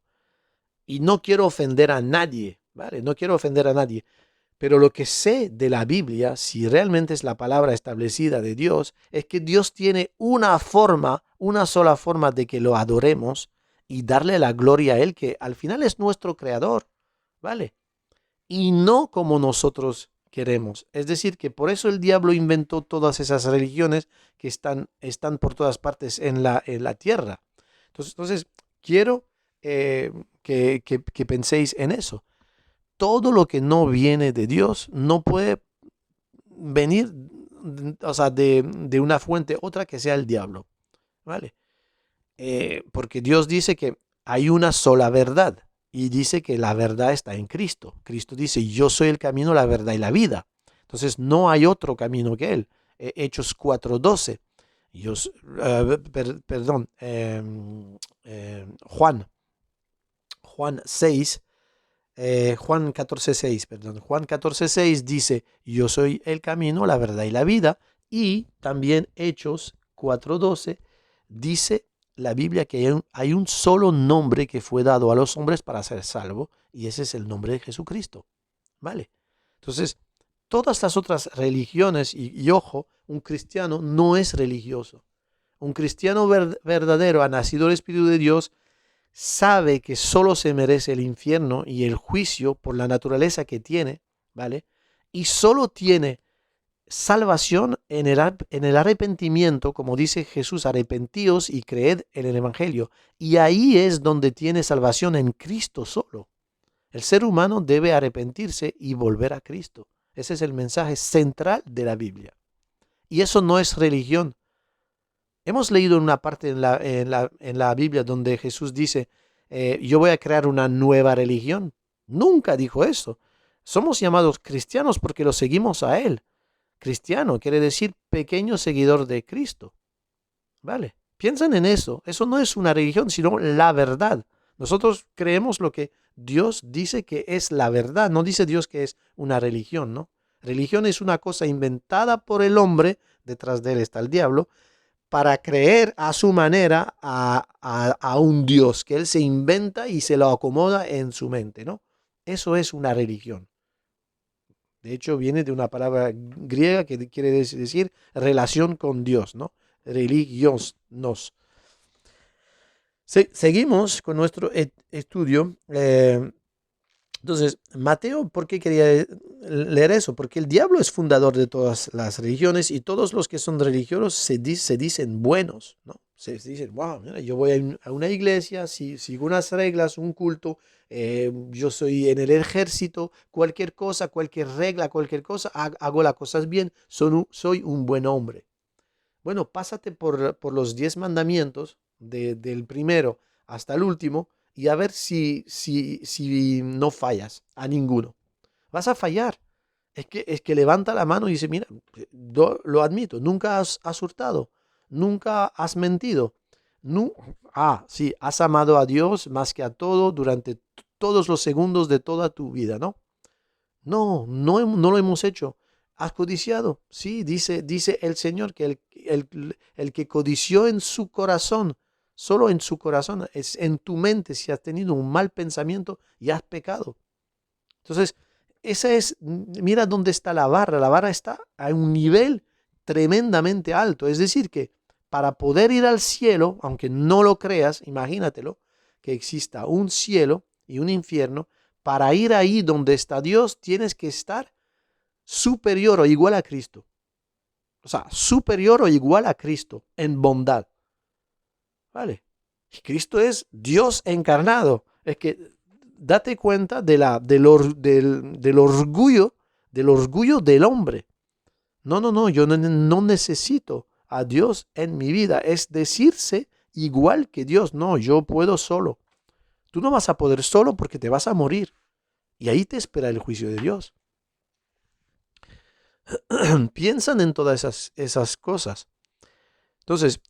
Y no quiero ofender a nadie, ¿vale? No quiero ofender a nadie. Pero lo que sé de la Biblia, si realmente es la palabra establecida de Dios, es que Dios tiene una forma, una sola forma de que lo adoremos y darle la gloria a Él, que al final es nuestro creador, ¿vale? Y no como nosotros queremos. Es decir, que por eso el diablo inventó todas esas religiones que están por todas partes en la tierra. Entonces quiero que penséis en eso. Todo lo que no viene de Dios no puede venir, o sea, de una fuente otra que sea el diablo, ¿vale? Porque Dios dice que hay una sola verdad y dice que la verdad está en Cristo. Cristo dice, yo soy el camino, la verdad y la vida. Entonces no hay otro camino que Él. Hechos 4:12. Perdón, Juan 6, Juan 14:6, perdón. Juan 14:6 dice, yo soy el camino, la verdad y la vida. Y también Hechos 4:12 dice la Biblia que hay un solo nombre que fue dado a los hombres para ser salvo, y ese es el nombre de Jesucristo. ¿Vale? Entonces, todas las otras religiones, y ojo, un cristiano no es religioso. Un cristiano verdadero, ha nacido el Espíritu de Dios, sabe que solo se merece el infierno y el juicio por la naturaleza que tiene, ¿vale? Y solo tiene salvación en el arrepentimiento, como dice Jesús, arrepentíos y creed en el Evangelio. Y ahí es donde tiene salvación, en Cristo solo. El ser humano debe arrepentirse y volver a Cristo. Ese es el mensaje central de la Biblia. Y eso no es religión. Hemos leído una parte en la Biblia donde Jesús dice, yo voy a crear una nueva religión. Nunca dijo eso. Somos llamados cristianos porque lo seguimos a Él. Cristiano quiere decir pequeño seguidor de Cristo. ¿Vale? Piensen en eso. Eso no es una religión, sino la verdad. Nosotros creemos lo que Dios dice que es la verdad. No dice Dios que es una religión, ¿no? Religión es una cosa inventada por el hombre, detrás de él está el diablo, para creer a su manera a un Dios que él se inventa y se lo acomoda en su mente, ¿no? Eso es una religión. De hecho, viene de una palabra griega que quiere decir relación con Dios, ¿no? Religios, nos. Seguimos con nuestro estudio. Entonces, Mateo, ¿por qué quería leer eso? Porque el diablo es fundador de todas las religiones y todos los que son religiosos se dicen buenos, ¿no? Se dicen, wow, mira, yo voy a una iglesia, sigo unas reglas, un culto, yo soy en el ejército, cualquier cosa, cualquier regla, cualquier cosa, hago las cosas bien, soy un buen hombre. Bueno, pásate por los 10 mandamientos, del primero hasta el último, y a ver si no fallas a ninguno. Vas a fallar. Es que levanta la mano y dice, mira, lo admito, nunca has hurtado, nunca has mentido. Sí, has amado a Dios más que a todo durante todos los segundos de toda tu vida, ¿no? No lo hemos hecho. ¿Has codiciado? Sí, dice el Señor que el que codició en su corazón, solo en su corazón, es en tu mente, si has tenido un mal pensamiento y has pecado. Entonces, mira dónde está la barra. La barra está a un nivel tremendamente alto. Es decir, que para poder ir al cielo, aunque no lo creas, imagínatelo, que exista un cielo y un infierno, para ir ahí donde está Dios, tienes que estar superior o igual a Cristo. O sea, superior o igual a Cristo en bondad. ¿Vale? Y Cristo es Dios encarnado. Es que date cuenta del orgullo del hombre. No, yo no necesito a Dios en mi vida. Es decirse igual que Dios. No, yo puedo solo. Tú no vas a poder solo porque te vas a morir. Y ahí te espera el juicio de Dios. Piensan en todas esas cosas. Entonces,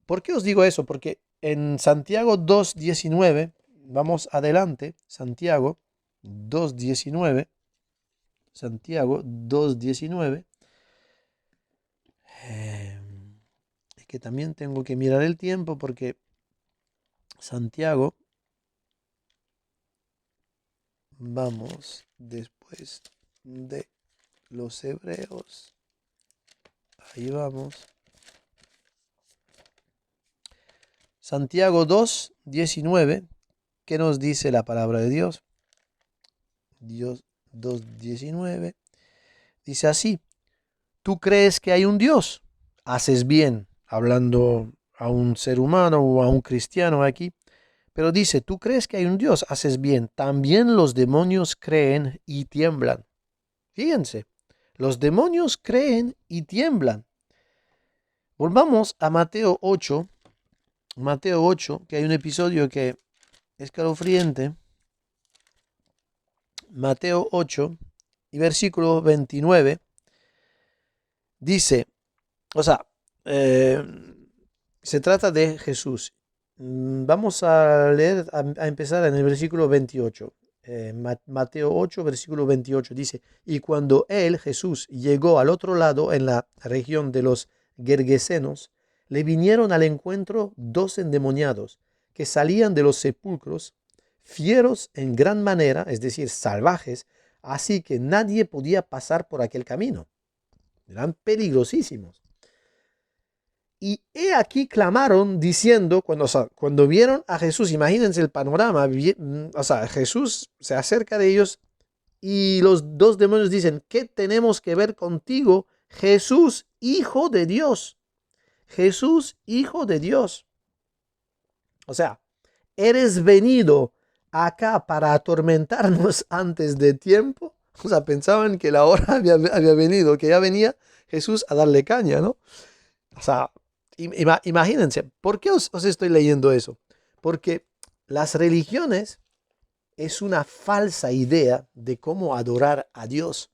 ¿por qué os digo eso? Porque en Santiago 2:19, vamos adelante, Santiago 2:19, Santiago 2:19, es que también tengo que mirar el tiempo porque Santiago, vamos después de los hebreos, ahí vamos. Santiago 2:19, ¿qué nos dice la palabra de Dios? Dios 2:19 dice así: tú crees que hay un Dios, haces bien, hablando a un ser humano o a un cristiano aquí, pero dice, tú crees que hay un Dios, haces bien, también los demonios creen y tiemblan. Fíjense, los demonios creen y tiemblan. Volvamos a Mateo 8, que hay un episodio que es escalofriante. Mateo 8, y versículo 29 dice, o sea, eh, se trata de Jesús. Vamos a leer, a empezar en el versículo 28. Mateo 8, versículo 28 dice, y cuando él, Jesús, llegó al otro lado en la región de los Gergesenos, le vinieron al encuentro dos endemoniados que salían de los sepulcros, fieros en gran manera, es decir, salvajes, así que nadie podía pasar por aquel camino. Eran peligrosísimos. Y he aquí clamaron diciendo, cuando vieron a Jesús, imagínense el panorama, o sea, Jesús se acerca de ellos y los dos demonios dicen, ¿qué tenemos que ver contigo, Jesús, Hijo de Dios? Jesús, Hijo de Dios. O sea, ¿eres venido acá para atormentarnos antes de tiempo? O sea, pensaban que la hora había venido, que ya venía Jesús a darle caña, ¿no? O sea, imagínense, ¿por qué os estoy leyendo eso? Porque las religiones es una falsa idea de cómo adorar a Dios.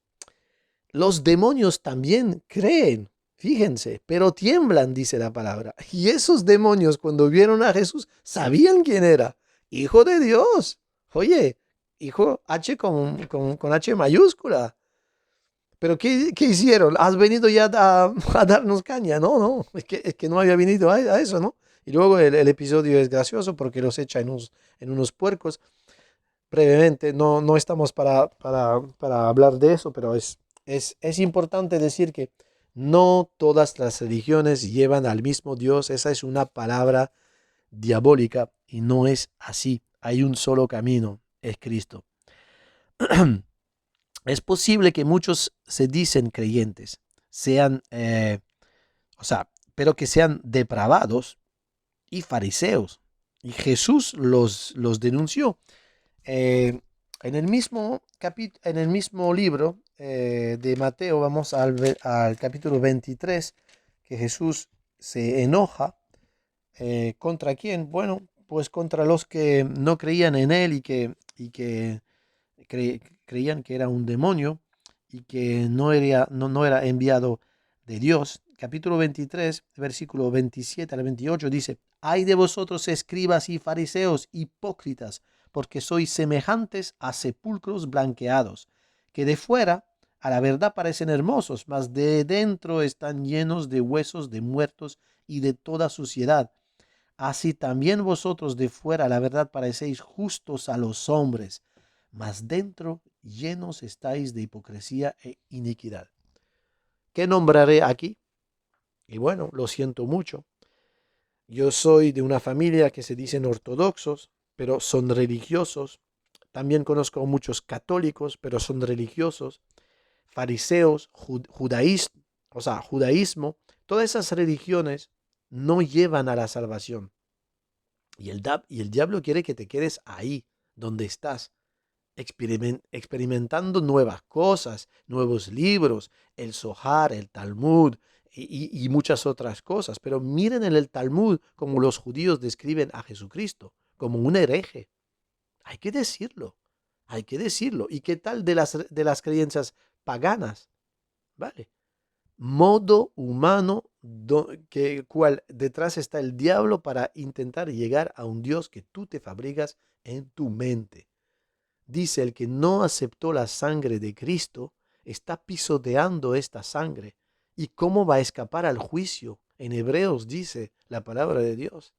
Los demonios también creen, fíjense, pero tiemblan, dice la palabra. Y esos demonios cuando vieron a Jesús sabían quién era, Hijo de Dios. Oye, hijo H con H mayúscula. Pero ¿qué hicieron? ¿Has venido ya a darnos caña? No, no, es que no había venido a eso, ¿no? Y luego el episodio es gracioso porque los echa en unos puercos. Brevemente, no estamos para hablar de eso, pero es importante decir que no todas las religiones llevan al mismo Dios. Esa es una palabra diabólica y no es así. Hay un solo camino, es Cristo. Es posible que muchos se dicen creyentes, sean, pero que sean depravados y fariseos. Y Jesús los denunció. Eh, en el mismo libro de Mateo, vamos al capítulo 23, que Jesús se enoja. ¿Contra quién? Bueno, pues contra los que no creían en él y que creían que era un demonio y que no era enviado de Dios. Capítulo 23, versículo 27 al 28 dice, ay de vosotros escribas y fariseos hipócritas, porque sois semejantes a sepulcros blanqueados, que de fuera a la verdad parecen hermosos, mas de dentro están llenos de huesos de muertos y de toda suciedad. Así también vosotros de fuera a la verdad parecéis justos a los hombres, mas dentro llenos estáis de hipocresía e iniquidad. ¿Qué nombraré aquí? Y bueno, lo siento mucho. Yo soy de una familia que se dicen ortodoxos, pero son religiosos. También conozco a muchos católicos, pero son religiosos. Fariseos, judaísmo. Todas esas religiones no llevan a la salvación. Y el diablo quiere que te quedes ahí, donde estás, experimentando nuevas cosas, nuevos libros, el Zohar, el Talmud y muchas otras cosas. Pero miren en el Talmud como los judíos describen a Jesucristo, como un hereje. Hay que decirlo, hay que decirlo. ¿Y qué tal de las creencias paganas? ¿Vale? Modo humano cual detrás está el diablo para intentar llegar a un Dios que tú te fabricas en tu mente. Dice, el que no aceptó la sangre de Cristo está pisoteando esta sangre. ¿Y cómo va a escapar al juicio? En Hebreos dice la palabra de Dios.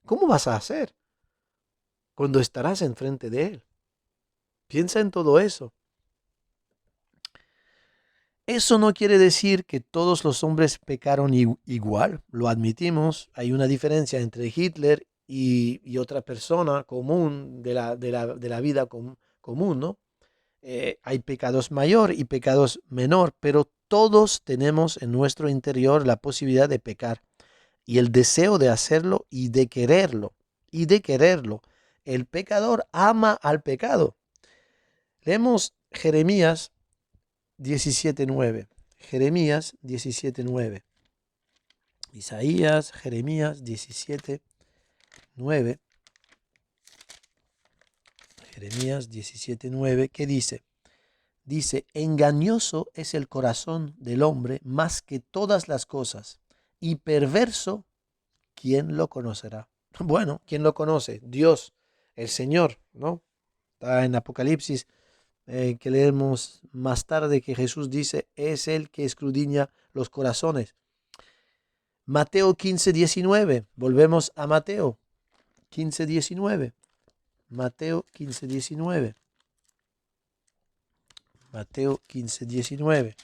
¿Cómo vas a hacer cuando estarás enfrente de Él? Piensa en todo eso. Eso no quiere decir que todos los hombres pecaron igual, lo admitimos. Hay una diferencia entre Hitler y otra persona común de la vida común, ¿no? Hay pecados mayor y pecados menor, pero todos tenemos en nuestro interior la posibilidad de pecar y el deseo de hacerlo y de quererlo. Y de quererlo. El pecador ama al pecado. Leemos Jeremías 17:9. Jeremías 17:9. Isaías, Jeremías 17:9. Jeremías 17:9, ¿qué dice? Dice, engañoso es el corazón del hombre más que todas las cosas, y perverso, ¿quién lo conocerá? Bueno, ¿quién lo conoce? Dios, el Señor, ¿no? Está en Apocalipsis, que leemos más tarde, que Jesús dice, es el que escudriña los corazones. Mateo 15:19, volvemos a Mateo 15:19. Mateo 15:19. Mateo 15:19,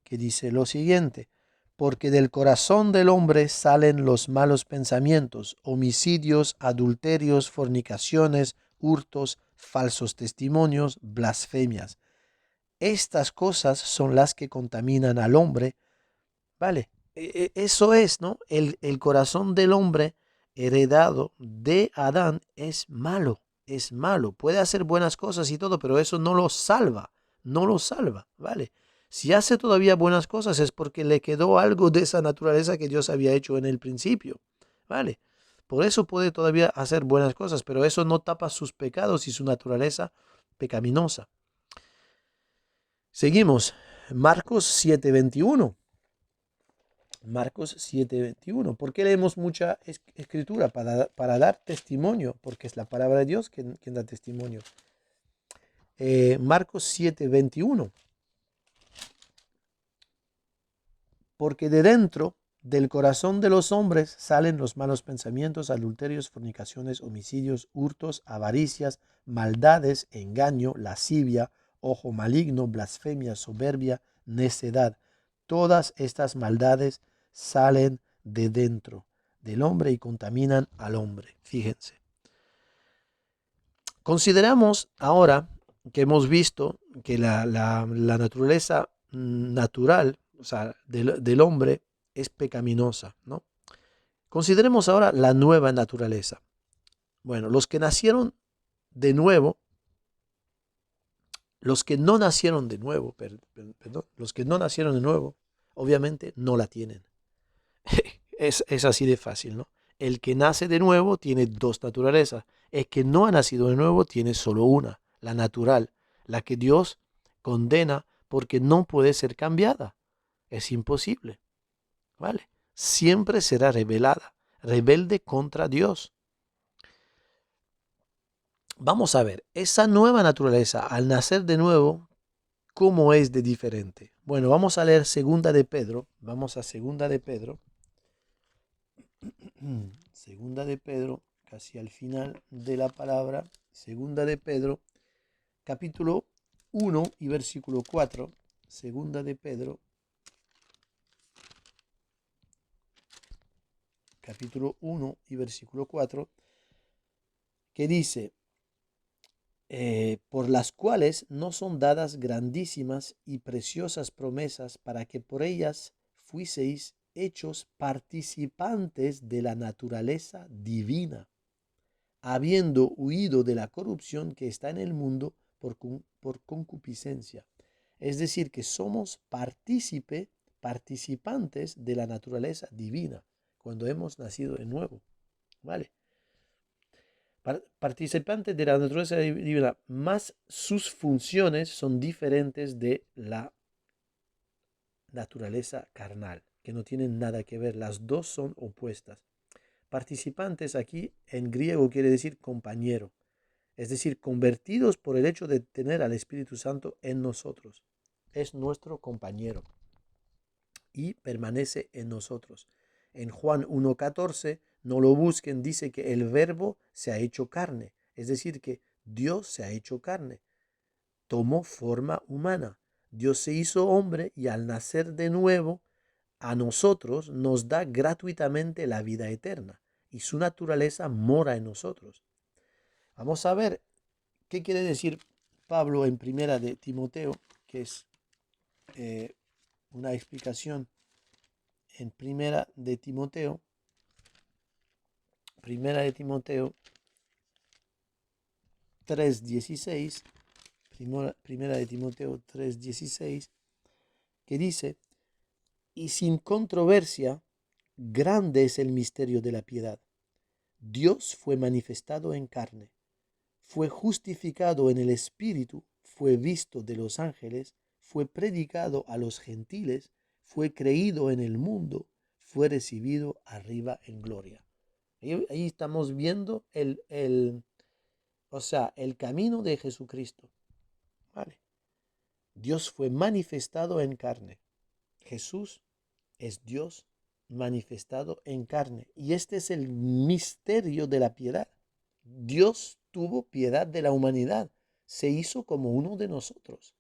que dice lo siguiente, porque del corazón del hombre salen los malos pensamientos, homicidios, adulterios, fornicaciones, hurtos, falsos testimonios, blasfemias. Estas cosas son las que contaminan al hombre. Vale, eso es, ¿no? El corazón del hombre heredado de Adán es malo, es malo. Puede hacer buenas cosas y todo, pero eso no lo salva, no lo salva, ¿vale? Si hace todavía buenas cosas es porque le quedó algo de esa naturaleza que Dios había hecho en el principio, ¿vale? Por eso puede todavía hacer buenas cosas, pero eso no tapa sus pecados y su naturaleza pecaminosa. Seguimos, Marcos 7:21. Marcos 7:21. ¿Por qué leemos mucha escritura? Para dar testimonio, porque es la palabra de Dios quien da testimonio. Marcos 7:21. Porque de dentro del corazón de los hombres salen los malos pensamientos, adulterios, fornicaciones, homicidios, hurtos, avaricias, maldades, engaño, lascivia, ojo maligno, blasfemia, soberbia, necedad. Todas estas maldades salen de dentro del hombre y contaminan al hombre. Fíjense. Consideramos ahora que hemos visto que la naturaleza natural, o sea, del hombre es pecaminosa, ¿no? Consideremos ahora la nueva naturaleza. Bueno, los que nacieron de nuevo, los que no nacieron de nuevo, perdón, los que no nacieron de nuevo, obviamente no la tienen. Es así de fácil, ¿no? El que nace de nuevo tiene dos naturalezas. El que no ha nacido de nuevo tiene solo una, la natural, la que Dios condena porque no puede ser cambiada. Es imposible, ¿vale? Siempre será rebelada, rebelde contra Dios. Vamos a ver, esa nueva naturaleza al nacer de nuevo, ¿cómo es de diferente? Bueno, vamos a leer Segunda de Pedro. Vamos a Segunda de Pedro. Segunda de Pedro, casi al final de la palabra. Segunda de Pedro, capítulo 1 y versículo 4. Segunda de Pedro, capítulo 1 y versículo 4, que dice, por las cuales no son dadas grandísimas y preciosas promesas para que por ellas fuiseis hechos participantes de la naturaleza divina, habiendo huido de la corrupción que está en el mundo por concupiscencia. Es decir, que somos participantes de la naturaleza divina cuando hemos nacido de nuevo. ¿Vale? Participantes de la naturaleza divina, más sus funciones son diferentes de la naturaleza carnal, que no tienen nada que ver. Las dos son opuestas. Participantes aquí en griego quiere decir compañero, es decir, convertidos por el hecho de tener al Espíritu Santo en nosotros. Es nuestro compañero y permanece en nosotros. En Juan 1:14, no lo busquen, dice que el verbo se ha hecho carne, es decir, que Dios se ha hecho carne, tomó forma humana. Dios se hizo hombre y al nacer de nuevo, a nosotros nos da gratuitamente la vida eterna y su naturaleza mora en nosotros. Vamos a ver qué quiere decir Pablo en Primera de Timoteo, que es una explicación en Primera de Timoteo 3:16, Primera de Timoteo 3:16, que dice, y sin controversia, grande es el misterio de la piedad. Dios fue manifestado en carne, fue justificado en el Espíritu, fue visto de los ángeles, fue predicado a los gentiles, fue creído en el mundo, fue recibido arriba en gloria. Ahí estamos viendo el camino de Jesucristo. ¿Vale? Dios fue manifestado en carne. Jesús es Dios manifestado en carne. Y este es el misterio de la piedad. Dios tuvo piedad de la humanidad. Se hizo como uno de nosotros.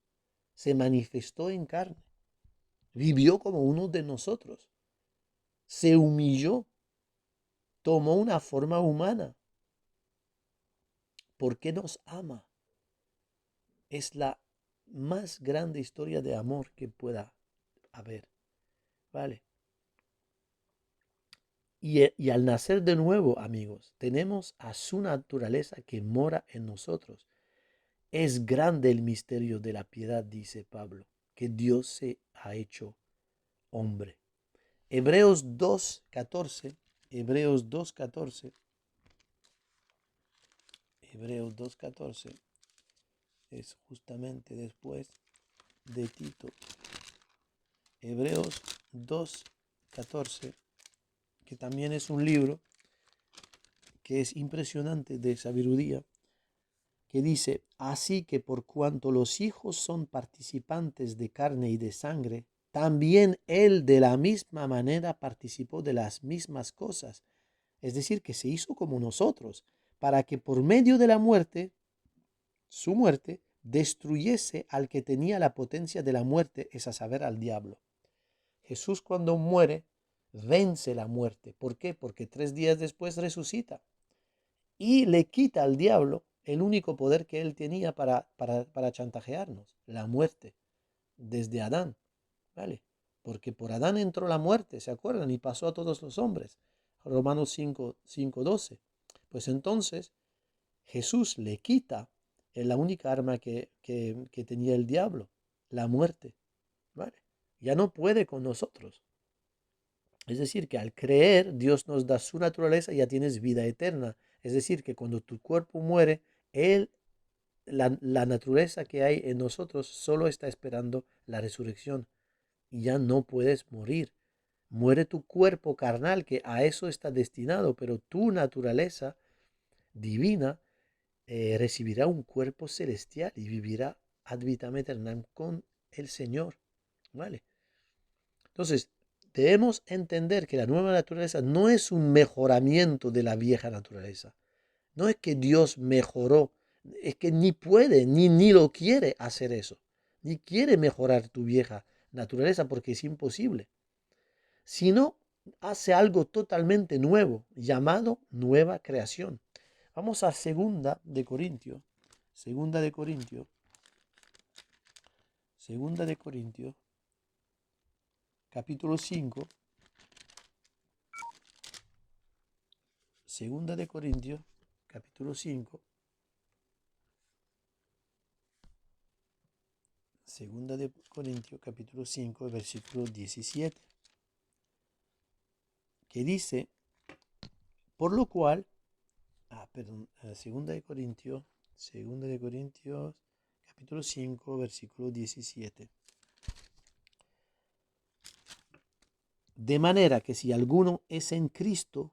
Se manifestó en carne. Vivió como uno de nosotros. Se humilló. Tomó una forma humana. Porque nos ama. Es la más grande historia de amor que pueda haber. ¿Vale? Y al nacer de nuevo, amigos, tenemos a su naturaleza que mora en nosotros. Es grande el misterio de la piedad, dice Pablo, que Dios se ha hecho hombre. Hebreos 2:14, Hebreos 2:14, Hebreos 2:14 es justamente después de Tito. Hebreos 2:14, que también es un libro que es impresionante de sabiduría, que dice, así que por cuanto los hijos son participantes de carne y de sangre, también él de la misma manera participó de las mismas cosas. Es decir, que se hizo como nosotros, para que por medio de la muerte, su muerte, destruyese al que tenía la potencia de la muerte, es a saber, al diablo. Jesús cuando muere, vence la muerte. ¿Por qué? Porque 3 días después resucita y le quita al diablo el único poder que él tenía para chantajearnos, la muerte, desde Adán, ¿vale? Porque por Adán entró la muerte, ¿se acuerdan? Y pasó a todos los hombres. Romanos 5:12. Pues entonces Jesús le quita la única arma que tenía el diablo, la muerte, ¿vale? Ya no puede con nosotros. Es decir, que al creer, Dios nos da su naturaleza y ya tienes vida eterna. Es decir, que cuando tu cuerpo muere, la naturaleza que hay en nosotros solo está esperando la resurrección y ya no puedes morir. Muere tu cuerpo carnal, que a eso está destinado, pero tu naturaleza divina recibirá un cuerpo celestial y vivirá ad vitam aeternam con el Señor. ¿Vale? Entonces, debemos entender que la nueva naturaleza no es un mejoramiento de la vieja naturaleza. No es que Dios mejoró, es que ni puede, ni lo quiere hacer eso. Ni quiere mejorar tu vieja naturaleza porque es imposible. Sino hace algo totalmente nuevo, llamado nueva creación. Vamos a Segunda de Corintios, capítulo 5. Segunda de Corintios, capítulo 5. Segunda de Corintios, capítulo 5, versículo 17. Que dice, por lo cual, segunda de Corintios, capítulo 5, versículo 17. De manera que si alguno es en Cristo,